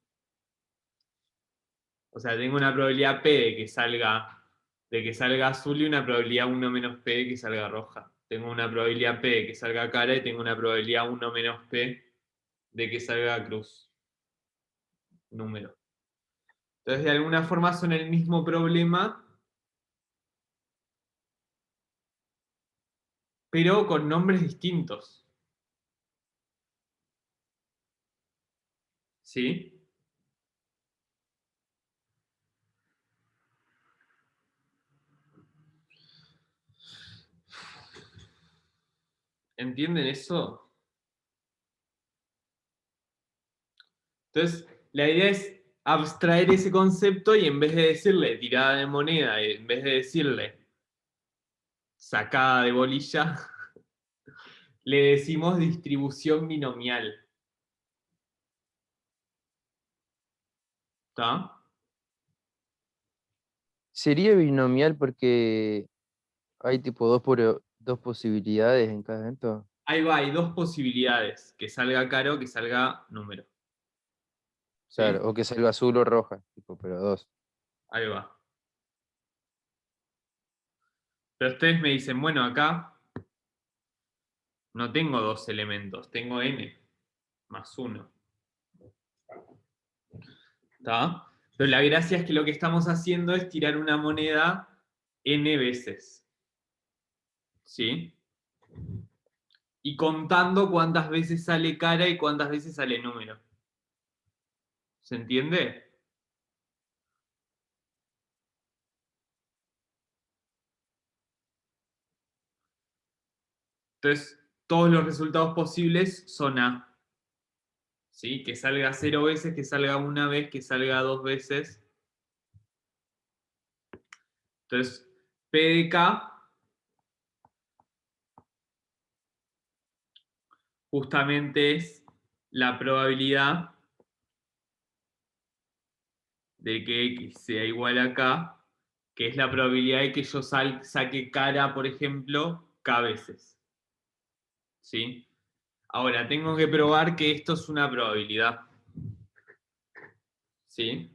O sea, tengo una probabilidad P de que salga azul y una probabilidad 1 menos P de que salga roja. Tengo una probabilidad P de que salga cara y tengo una probabilidad 1 menos P de que salga cruz. Número. Entonces, de alguna forma son el mismo problema, pero con nombres distintos. ¿Sí? ¿Entienden eso? Entonces, la idea es abstraer ese concepto y en vez de decirle tirada de moneda, en vez de decirle sacada de bolilla, le decimos distribución binomial. ¿Está? Sería binomial porque hay tipo dos posibilidades en cada evento. Ahí va, hay dos posibilidades, que salga caro o que salga número. ¿Sí? Claro, o que salga azul o roja, tipo, pero dos. Ahí va. Pero ustedes me dicen, bueno, acá no tengo dos elementos, tengo n más 1. ¿Está? Pero la gracia es que lo que estamos haciendo es tirar una moneda n veces. ¿Sí? Y contando cuántas veces sale cara y cuántas veces sale número. ¿Se entiende? Entonces, todos los resultados posibles son A. ¿Sí? Que salga 0 veces, que salga una vez, que salga 2 veces. Entonces, P de K justamente es la probabilidad de que X sea igual a K, que es la probabilidad de que yo saque cara, por ejemplo, K veces. ¿Sí? Ahora, tengo que probar que esto es una probabilidad. ¿Sí?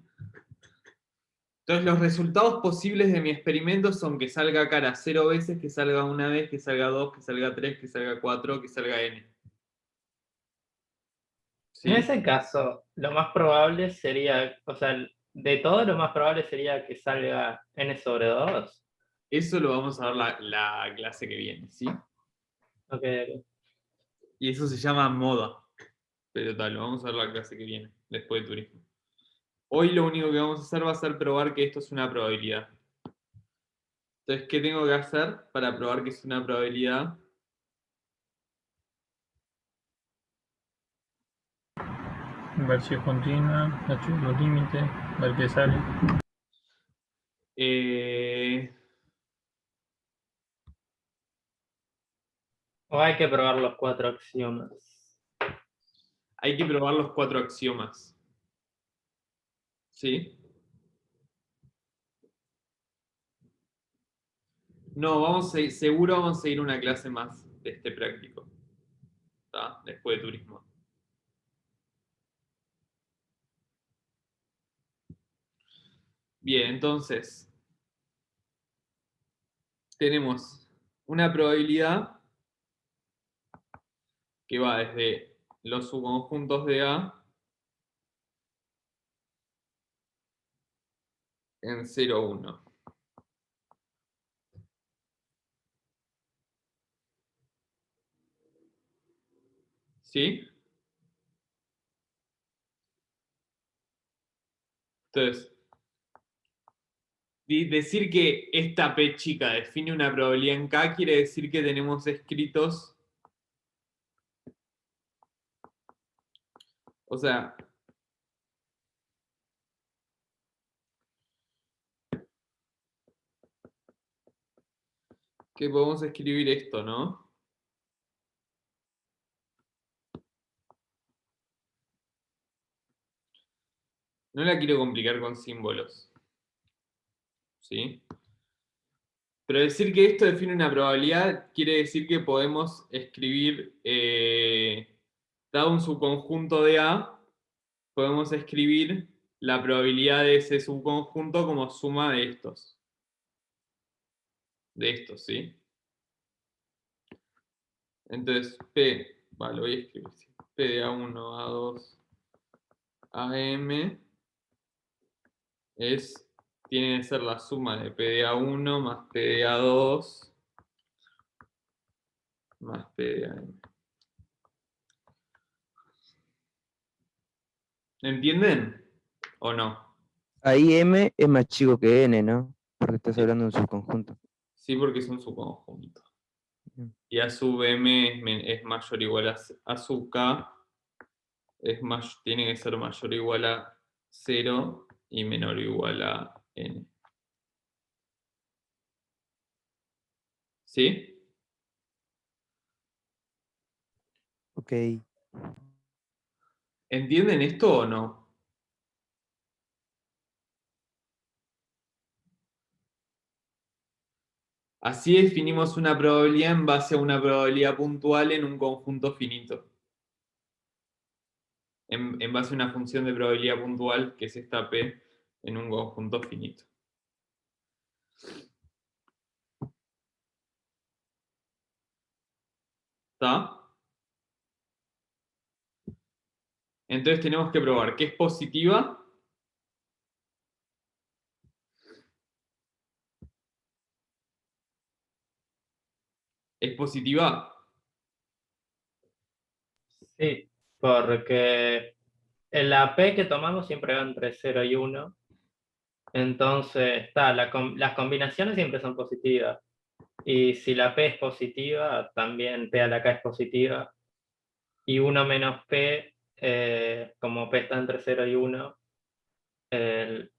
Entonces, los resultados posibles de mi experimento son que salga cara 0 veces, que salga una vez, que salga 2, que salga 3, que salga 4, que salga n. ¿Sí? En ese caso, lo más probable sería, o sea, de todo lo más probable sería que salga n sobre 2. Eso lo vamos a ver la clase que viene, ¿sí? Ok. Y eso se llama moda. Pero tal, lo vamos a ver la clase que viene, después de turismo. Hoy lo único que vamos a hacer va a ser probar que esto es una probabilidad. Entonces, ¿qué tengo que hacer para probar que es una probabilidad? Ver si es continua, los límites, ver qué sale. O hay que probar los 4 axiomas. Hay que probar los 4 axiomas. ¿Sí? No, seguro vamos a seguir una clase más de este práctico. ¿Está? Después de turismo. Bien, entonces tenemos una probabilidad que va desde los subconjuntos de A en 0, 1. ¿Sí? Entonces, decir que esta P chica define una probabilidad en K quiere decir que tenemos escritos, o sea, que podemos escribir esto, ¿no? No la quiero complicar con símbolos. ¿Sí? Pero decir que esto define una probabilidad quiere decir que podemos escribir, dado un subconjunto de A, podemos escribir la probabilidad de ese subconjunto como suma de estos. De estos, ¿sí? Entonces, P, vale, lo voy a escribir así. P de A1, A2, AM tiene que ser la suma de P de A1 más P de A2 más P de AM. ¿Entienden? ¿O no? Ahí M es más chico que N, ¿no? Porque estás hablando de un subconjunto. Sí, porque es un subconjunto. Bien. Y A sub M es mayor o igual a sub K tiene que ser mayor o igual a 0 y menor o igual a N. ¿Sí? Ok. ¿Entienden esto o no? Así definimos una probabilidad en base a una probabilidad puntual en un conjunto finito. En base a una función de probabilidad puntual, que es esta P, en un conjunto finito. ¿Está? Entonces tenemos que probar que es positiva. ¿Es positiva? Sí, porque en la P que tomamos siempre va entre 0 y 1. Entonces, las combinaciones siempre son positivas. Y si la P es positiva, también P a la K es positiva. Y 1 menos P, como P está entre 0 y 1,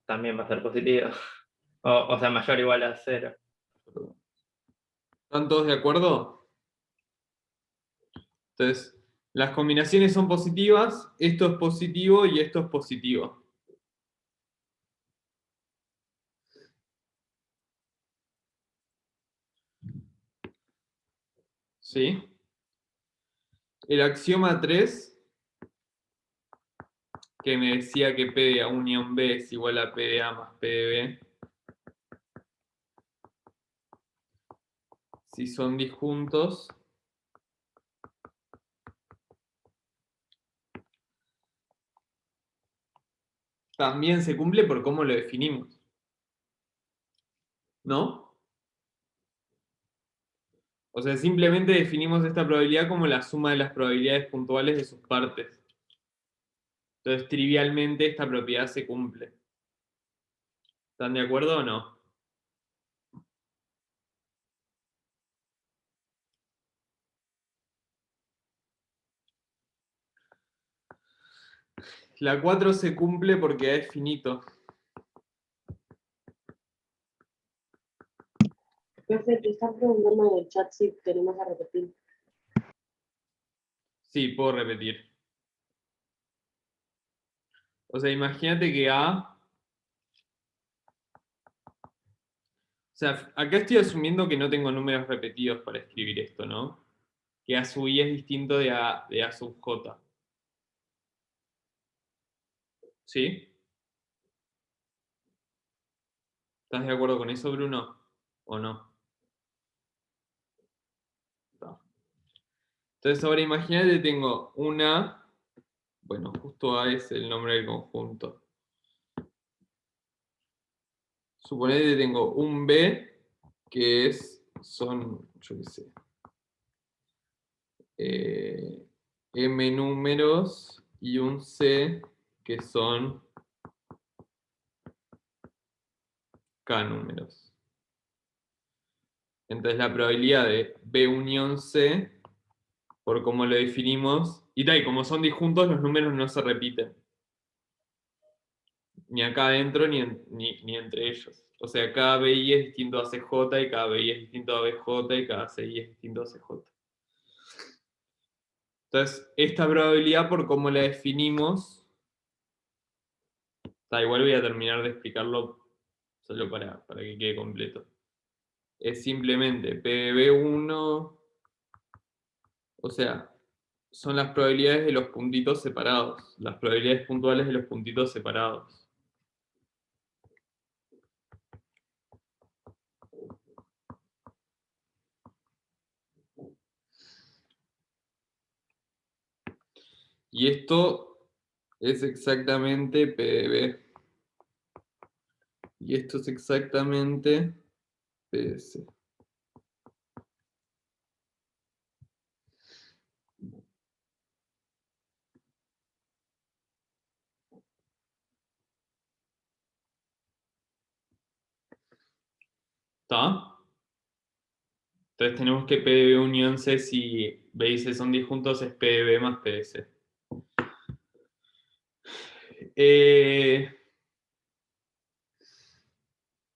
también va a ser positivo. O sea, mayor o igual a 0. ¿Están todos de acuerdo? Entonces, las combinaciones son positivas, esto es positivo y esto es positivo. ¿Sí? El axioma 3, que me decía que P de A unión B es igual a P de A más P de B, si son disjuntos, también se cumple por cómo lo definimos. ¿No? O sea, simplemente definimos esta probabilidad como la suma de las probabilidades puntuales de sus partes. Entonces, trivialmente, esta propiedad se cumple. ¿Están de acuerdo o no? La 4 se cumple porque A es finito. Profe, te están preguntando en el chat si tenemos a repetir. Sí, puedo repetir. O sea, imagínate que A... O sea, acá estoy asumiendo que no tengo números repetidos para escribir esto, ¿no? Que A sub I es distinto de A sub J. ¿Sí? ¿Estás de acuerdo con eso, Bruno? ¿O no? No. Entonces ahora imagínate, tengo una... Bueno, justo A es el nombre del conjunto. Suponete que tengo un B que son, yo qué sé, M números y un C que son K números. Entonces la probabilidad de B unión C, por cómo lo definimos, y tal, como son disjuntos, los números no se repiten. Ni acá adentro ni entre ellos. O sea, cada BI es distinto a CJ y cada BI es distinto a BJ y cada CI es distinto a CJ. Entonces, esta probabilidad, por cómo la definimos, igual voy a terminar de explicarlo solo para que quede completo. Es simplemente P de B1, o sea, son las probabilidades de los puntitos separados, las probabilidades puntuales de los puntitos separados. Y esto es exactamente P de B. Y esto es exactamente P de C. ¿Está? Entonces tenemos que P de B unión C, si B y C son disjuntos, es P de B más P de C.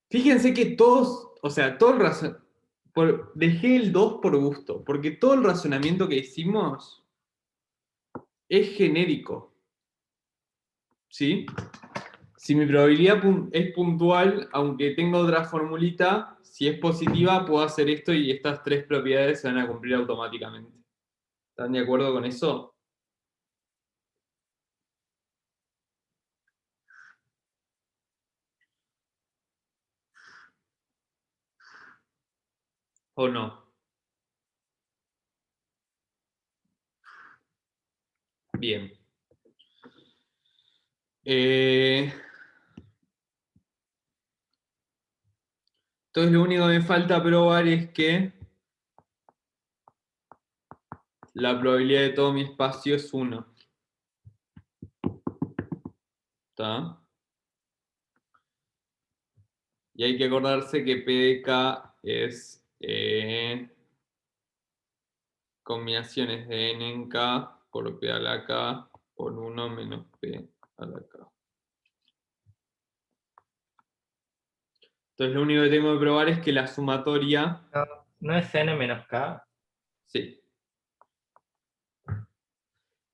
Fíjense que todos, o sea, todo el razonamiento, dejé el 2 por gusto, porque todo el razonamiento que hicimos es genérico. ¿Sí? Si mi probabilidad es puntual, aunque tenga otra formulita, si es positiva, puedo hacer esto y estas tres propiedades se van a cumplir automáticamente. ¿Están de acuerdo con eso? ¿O no? Bien. Entonces lo único que me falta probar es que la probabilidad de todo mi espacio es 1. ¿Está? Y hay que acordarse que P de K es combinaciones de n en K por P a la K por 1 menos P a la K. Entonces lo único que tengo que probar es que la sumatoria... ¿No es n menos k? Sí.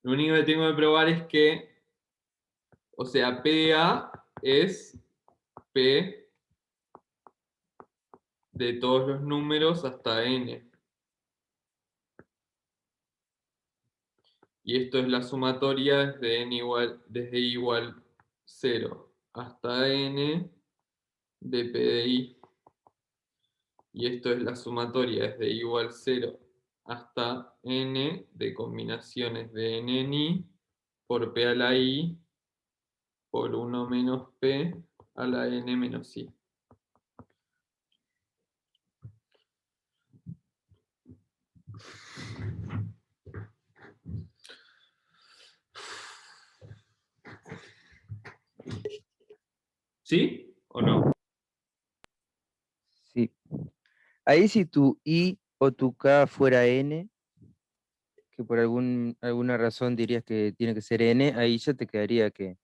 Lo único que tengo que probar es que, o sea, P de A es P de todos los números hasta n. Y esto es la sumatoria desde n desde i igual 0 hasta n de P de I. Y esto es la sumatoria desde i igual 0 hasta n de combinaciones de n en i por P a la I por 1 menos P a la n menos i. ¿Sí o no? Sí. Ahí si tu I o tu K fuera N, que por alguna razón dirías que tiene que ser N, ahí ya te quedaría que,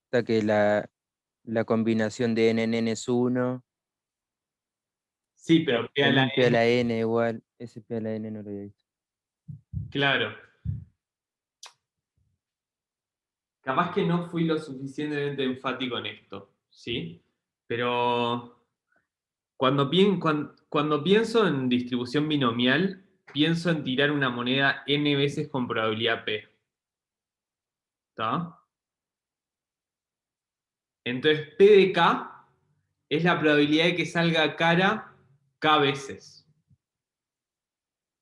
está que la combinación de N en N es 1, Sí, pero P a la también P a n, la N igual, ese P a la N no lo había visto. claro. Capaz que no fui lo suficientemente enfático en esto, ¿sí? Pero cuando pienso en distribución binomial, pienso en tirar una moneda n veces con probabilidad p. ¿Está? Entonces, P de K es la probabilidad de que salga cara K veces.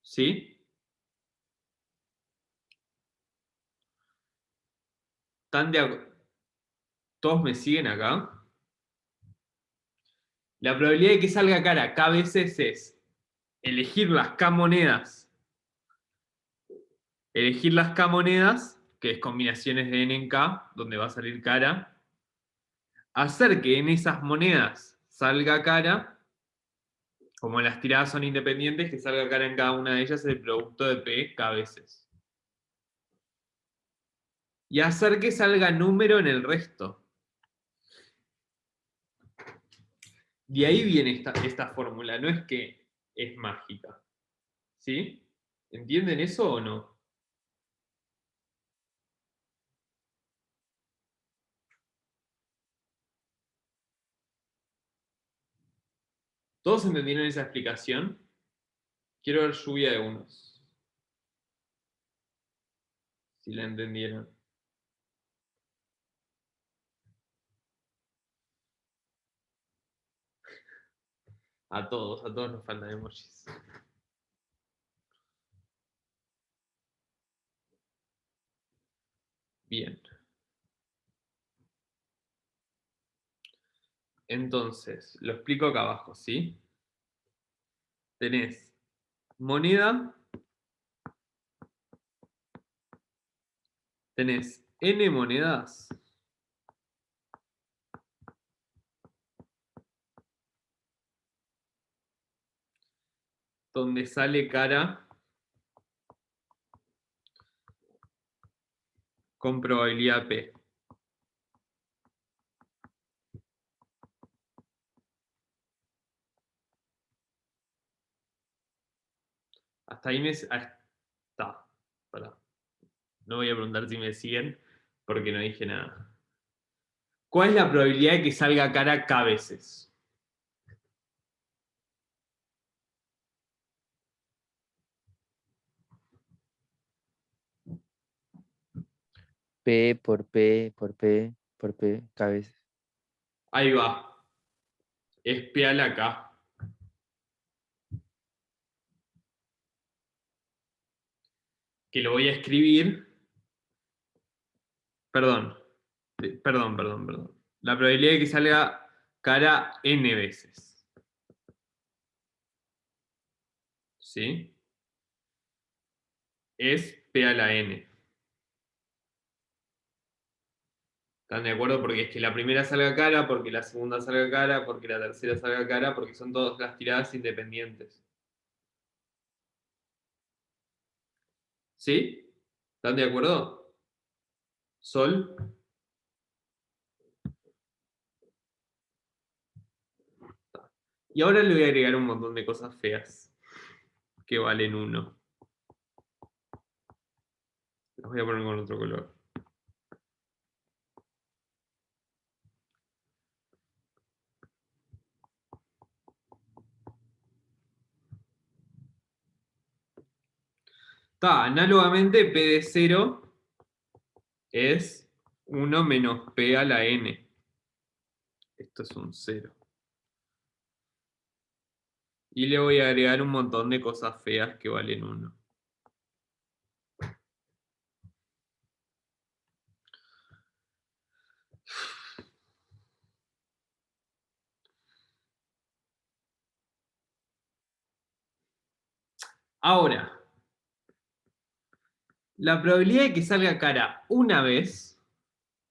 ¿Sí? ¿Todos me siguen acá? La probabilidad de que salga cara K veces es elegir las K monedas. Elegir las K monedas, que es combinaciones de n en K, donde va a salir cara. Hacer que en esas monedas salga cara, como las tiradas son independientes, que salga cara en cada una de ellas el producto de P K veces. Y hacer que salga número en el resto. De ahí viene esta fórmula, no es que es mágica. ¿Sí? ¿Entienden eso o no? ¿Todos entendieron esa explicación? Quiero ver lluvia de unos. Si la entendieron. A todos nos faltan emojis. Bien. Entonces, lo explico acá abajo, ¿sí? Tenés moneda, tenés n monedas, donde sale cara con probabilidad P. Hasta ahí me... Ahí está. Pará. No voy a preguntar si me siguen, porque no dije nada. ¿Cuál es la probabilidad de que salga cara K veces? P por P por P por P, cabeza. Ahí va. Es P a la K. Que lo voy a escribir. Perdón. Perdón. La probabilidad de que salga cara N veces. ¿Sí? Es P a la N. ¿Están de acuerdo? Porque es que la primera salga cara, porque la segunda salga cara, porque la tercera salga cara, porque son todas las tiradas independientes. ¿Sí? ¿Están de acuerdo? Sol. Y ahora le voy a agregar un montón de cosas feas que valen 1. Las voy a poner con otro color. Análogamente, P de 0 es 1 menos P a la N. Esto es un 0. Y le voy a agregar un montón de cosas feas que valen 1. Ahora, la probabilidad de que salga cara una vez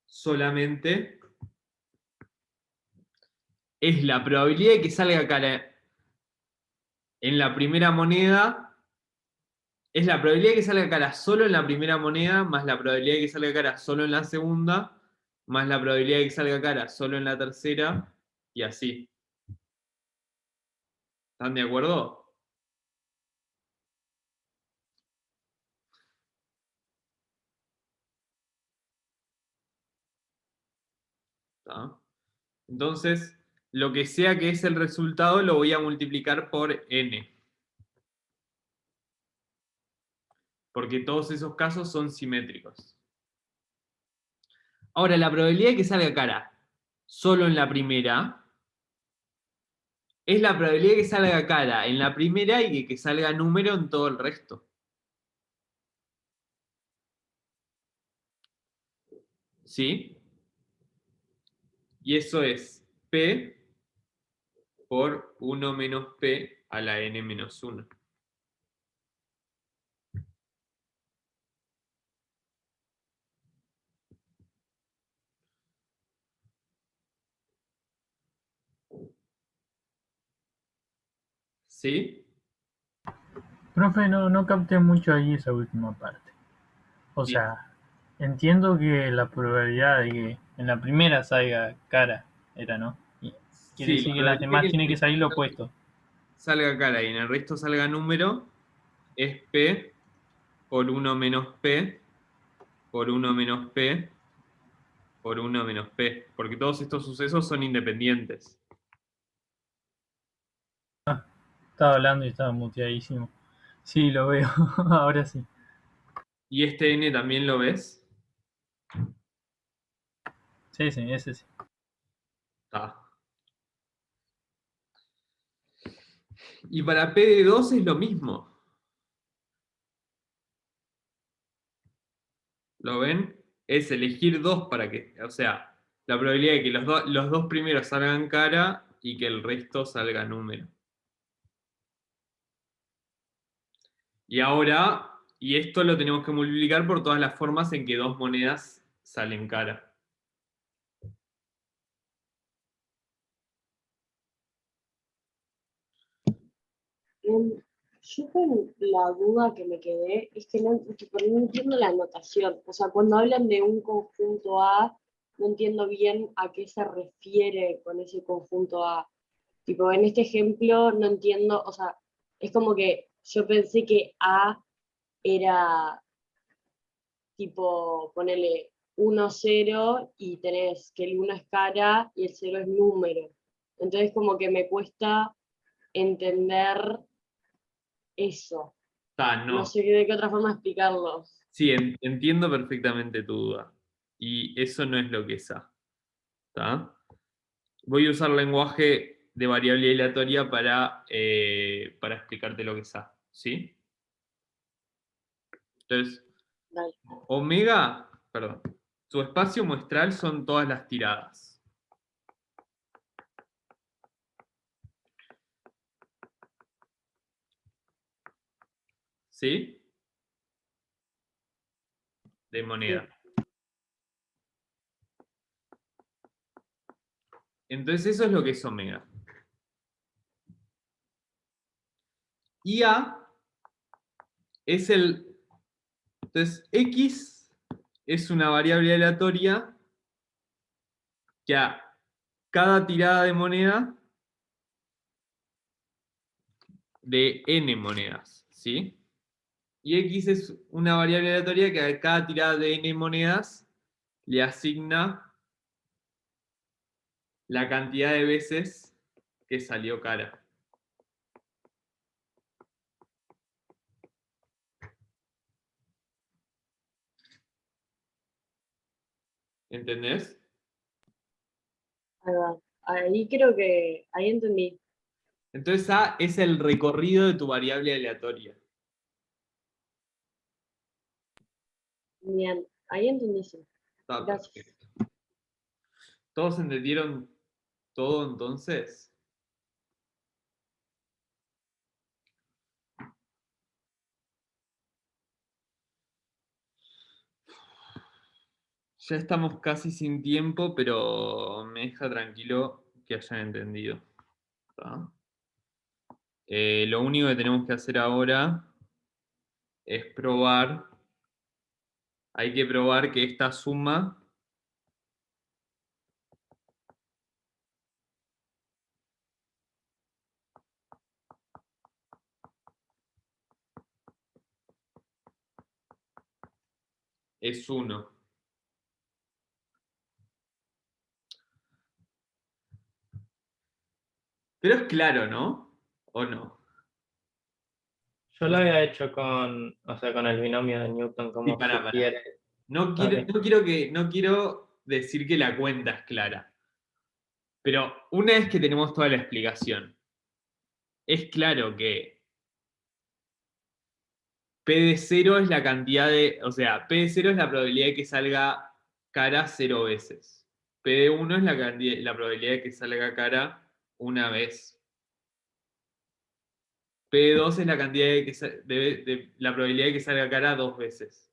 solamente es la probabilidad de que salga cara en la primera moneda, es la probabilidad de que salga cara solo en la primera moneda, más la probabilidad de que salga cara solo en la segunda, más la probabilidad de que salga cara solo en la tercera, y así. ¿Están de acuerdo? ¿Está? Entonces, lo que sea que es el resultado lo voy a multiplicar por n. Porque todos esos casos son simétricos. Ahora, la probabilidad de que salga cara solo en la primera es la probabilidad de que salga cara en la primera y de que salga número en todo el resto. ¿Sí? Y eso es P por 1 menos P a la n menos 1. ¿Sí? Profe, no capté mucho ahí esa última parte. O Bien. sea, entiendo que la probabilidad de que en la primera salga cara era, ¿no? Y quiere Sí, decir la que las probabilidad demás de tienen que que salir lo opuesto. salga cara y en el resto salga número es P por 1 menos P por 1 menos P por 1 menos P. Porque todos estos sucesos son independientes. Estaba hablando y estaba muteadísimo. Sí, lo veo. Ahora sí. ¿Y este n también lo ves? Sí, ese sí. Está. Y para P de 2 es lo mismo. ¿Lo ven? Es elegir 2 para que, o sea, la probabilidad de que los dos primeros salgan cara y que el resto salga número. Y ahora, y esto lo tenemos que multiplicar por todas las formas en que dos monedas salen cara. Yo con la duda que me quedé es que tipo, no entiendo la anotación. O sea, cuando hablan de un conjunto A, no entiendo bien a qué se refiere con ese conjunto A. Tipo, en este ejemplo no entiendo, o sea, es como que yo pensé que A era tipo, ponele 1, 0, y tenés que el 1 es cara y el 0 es número. Entonces como que me cuesta entender eso. No. No sé de qué otra forma explicarlo. Sí, entiendo perfectamente tu duda. Y eso no es lo que es A. ¿Tá? Voy a usar lenguaje de variable aleatoria para explicarte lo que es A. ¿Sí? Entonces, Dale. omega, perdón, su espacio muestral son todas las tiradas. ¿Sí? De moneda. Entonces eso es lo que es omega. Y A es el... Entonces X es una variable aleatoria que a cada tirada de moneda de n monedas, ¿sí? Y X es una variable aleatoria que a cada tirada de n monedas le asigna la cantidad de veces que salió cara. ¿Entendés? Ahí va. Ahí creo que, ahí entendí. Entonces A es el recorrido de tu variable aleatoria. Bien, ahí entendí, sí. Está Gracias. perfecto. ¿Todos entendieron todo entonces? Ya estamos casi sin tiempo, pero me deja tranquilo que hayan entendido. ¿Tá? Lo único que tenemos que hacer ahora es probar. Hay que probar que esta suma es 1. Pero es claro, ¿no? ¿O no? Yo lo había hecho con, o sea, con el binomio de Newton, Sí, como pará. sugiere. No Ah, quiero, no quiero decir que la cuenta es clara. Pero una vez que tenemos toda la explicación, es claro que P de 0 es la cantidad de. O sea, P de 0 es la probabilidad de que salga cara 0 veces. P de 1 es la probabilidad de que salga cara una vez. P de 2 es la cantidad de la probabilidad de que salga cara 2 veces.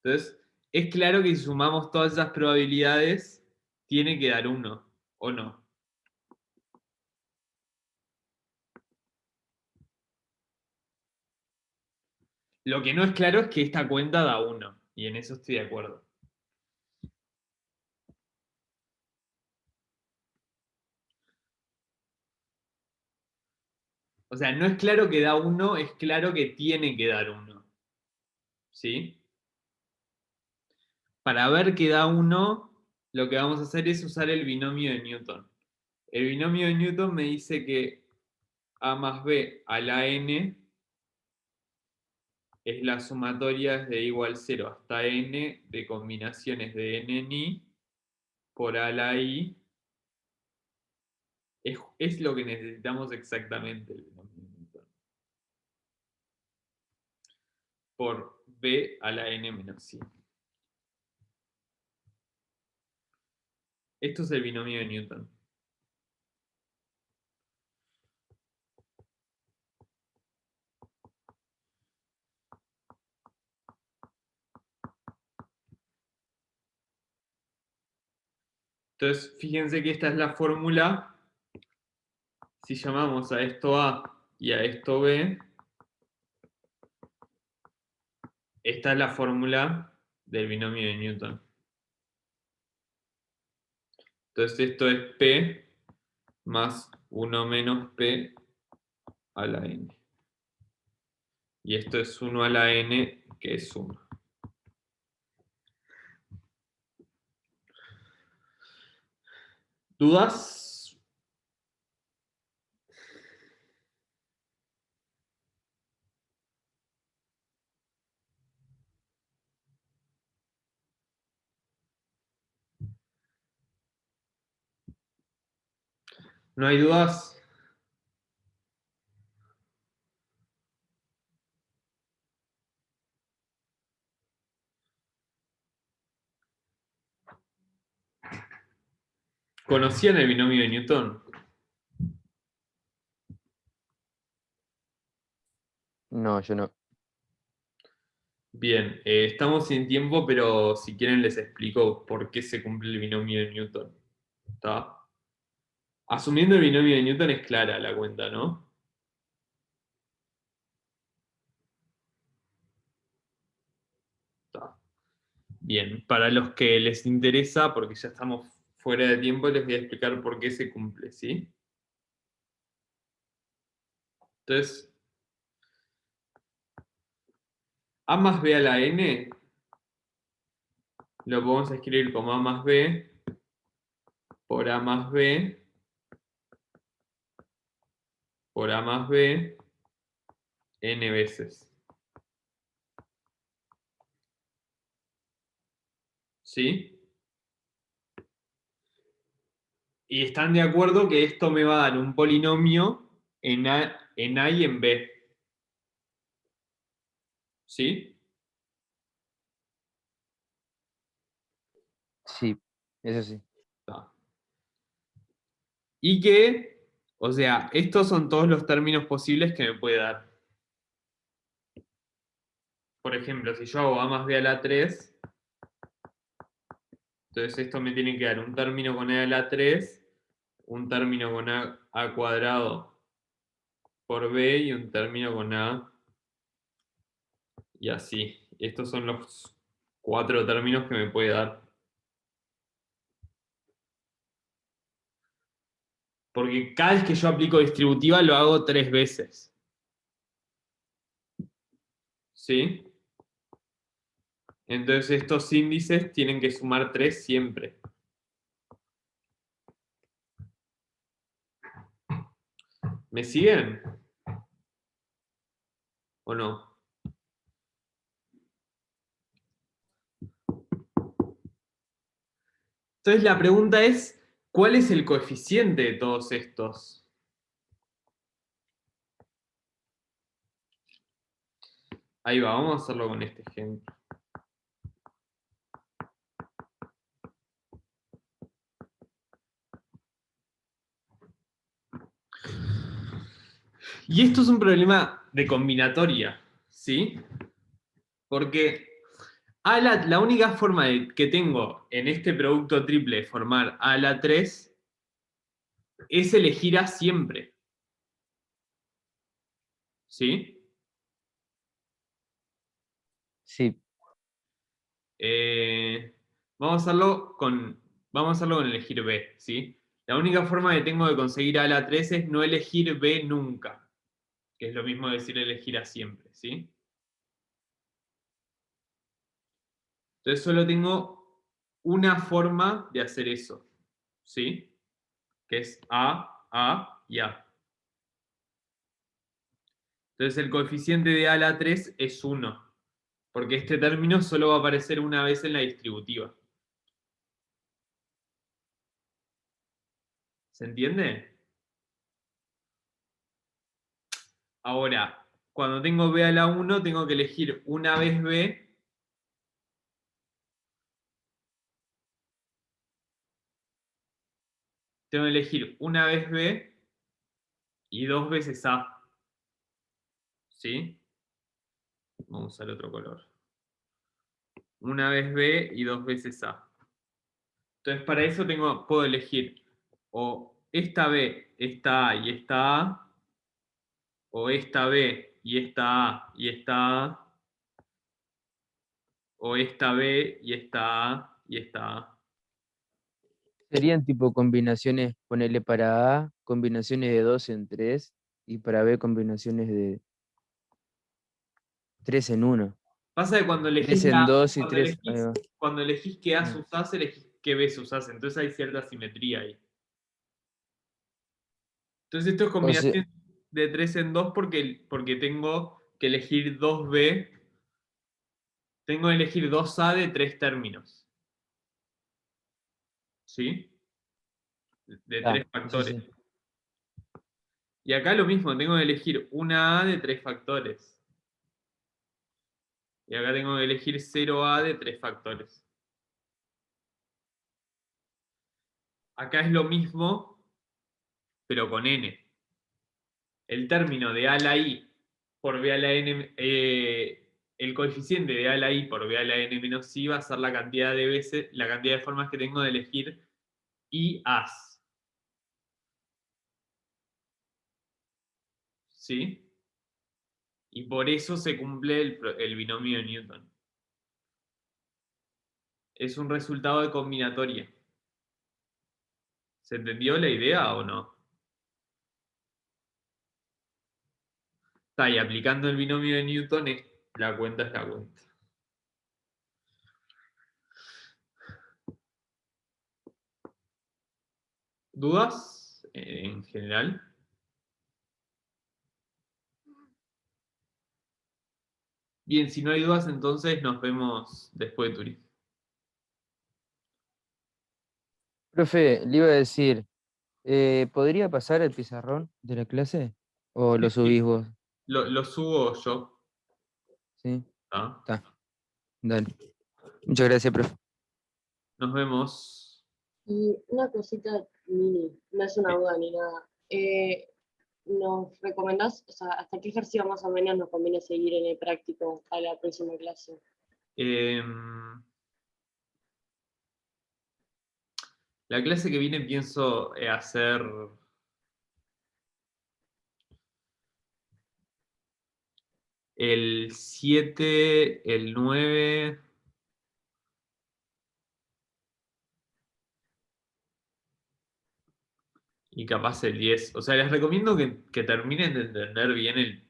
Entonces, es claro que si sumamos todas esas probabilidades, tiene que dar 1, ¿o no? Lo que no es claro es que esta cuenta da 1, y en eso estoy de acuerdo. O sea, no es claro que da 1, es claro que tiene que dar 1. ¿Sí? Para ver que da 1, lo que vamos a hacer es usar el binomio de Newton. El binomio de Newton me dice que A más B a la n es la sumatoria desde igual 0 hasta n de combinaciones de n ni por a la i. Es lo que necesitamos exactamente el binomio de Newton. Por b a la n menos i. Esto es el binomio de Newton. Entonces, fíjense que esta es la fórmula. Si llamamos a esto A y a esto B, esta es la fórmula del binomio de Newton. Entonces esto es P más 1 menos P a la n. Y esto es 1 a la n, que es 1. ¿Dudas? ¿No hay dudas? ¿Conocían el binomio de Newton? No, yo no. Bien, estamos sin tiempo, pero si quieren les explico por qué se cumple el binomio de Newton. ¿Está? Asumiendo el binomio de Newton es clara la cuenta, ¿no? Está. Bien, para los que les interesa, porque ya estamos fuera de tiempo, les voy a explicar por qué se cumple, ¿sí? Entonces, a más b a la n lo podemos escribir como a más b por a más b por a más b n veces. ¿Sí? Y están de acuerdo que esto me va a dar un polinomio en A y en B. ¿Sí? Sí, eso sí. Está. Y que, o sea, estos son todos los términos posibles que me puede dar. Por ejemplo, si yo hago a más b a la 3, entonces esto me tiene que dar un término con a la 3, un término con a cuadrado por b y un término con a y así. Estos son los 4 términos que me puede dar. Porque cada vez que yo aplico distributiva lo hago 3 veces. ¿Sí? Entonces estos índices tienen que sumar 3 siempre. ¿Me siguen? ¿O no? Entonces la pregunta es, ¿cuál es el coeficiente de todos estos? Ahí va, vamos a hacerlo con este ejemplo. Y esto es un problema de combinatoria, ¿sí? Porque la única forma que tengo en este producto triple de formar a la 3 es elegir a siempre. ¿Sí? Sí, Vamos a hacerlo con elegir B, ¿sí? La única forma que tengo de conseguir a la 3 es no elegir B nunca, que es lo mismo decir elegir a siempre, ¿sí? Entonces solo tengo una forma de hacer eso, ¿sí? Que es A y A. Entonces el coeficiente de A a la 3 es 1, porque este término solo va a aparecer una vez en la distributiva. ¿Se entiende? Ahora, cuando tengo B a la 1, tengo que elegir una vez B tengo que elegir una vez B y 2 veces A. ¿Sí? Vamos a usar otro color. Una vez B y 2 veces A. Entonces, para eso puedo elegir o esta B, esta A y esta A, o esta B y esta A y esta A, o esta B y esta A y esta A. serían tipo combinaciones, ponerle para A, combinaciones de 2 en 3, y para B combinaciones de 3 en 1. Pasa que cuando 3 elegís, en 2 y cuando 3. Ahí va. cuando elegís qué as Mm. usás, elegís qué bs usás. Entonces hay cierta simetría ahí. Entonces esto es O sea, combinación de 3 en 2 porque tengo que elegir 2b. Tengo que elegir 2a de 3 términos. ¿Sí? De 3 sí, factores. sí. Y acá lo mismo, tengo que elegir una a de 3 factores. Y acá tengo que elegir 0a de 3 factores. Acá es lo mismo, pero con n. El término de a a la i por b a la n, el coeficiente de a a la i por b a la n menos i va a ser la cantidad de veces, la cantidad de formas que tengo de elegir i as. ¿Sí? Y por eso se cumple el binomio de Newton. Es un resultado de combinatoria. ¿Se entendió la idea o no? Está, y aplicando el binomio de Newton, la cuenta es la cuenta. ¿Dudas en general? Bien, si no hay dudas, entonces nos vemos después de Turín. Profe, le iba a decir, ¿podría pasar el pizarrón de la clase? ¿O lo subís vos? Lo subo yo. Sí, ¿Tá? está. Dale. Muchas gracias, profe. Nos vemos. Y una cosita mini, no es una duda ni nada. ¿Nos recomendás, o sea, hasta qué ejercicio más o menos nos conviene seguir en el práctico a la próxima clase? La clase que viene pienso hacer el 7, el 9 y capaz el 10. O sea, les recomiendo que terminen de entender bien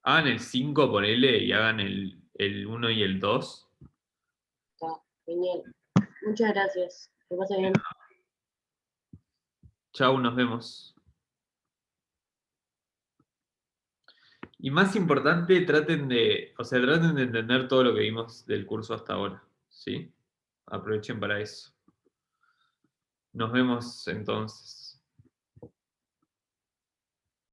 hagan el 5 por L y hagan el 1 y el 2. Está, genial. Muchas gracias. Que pase bien. Chau, nos vemos. Y más importante, traten de entender todo lo que vimos del curso hasta ahora. ¿Sí? Aprovechen para eso. Nos vemos entonces.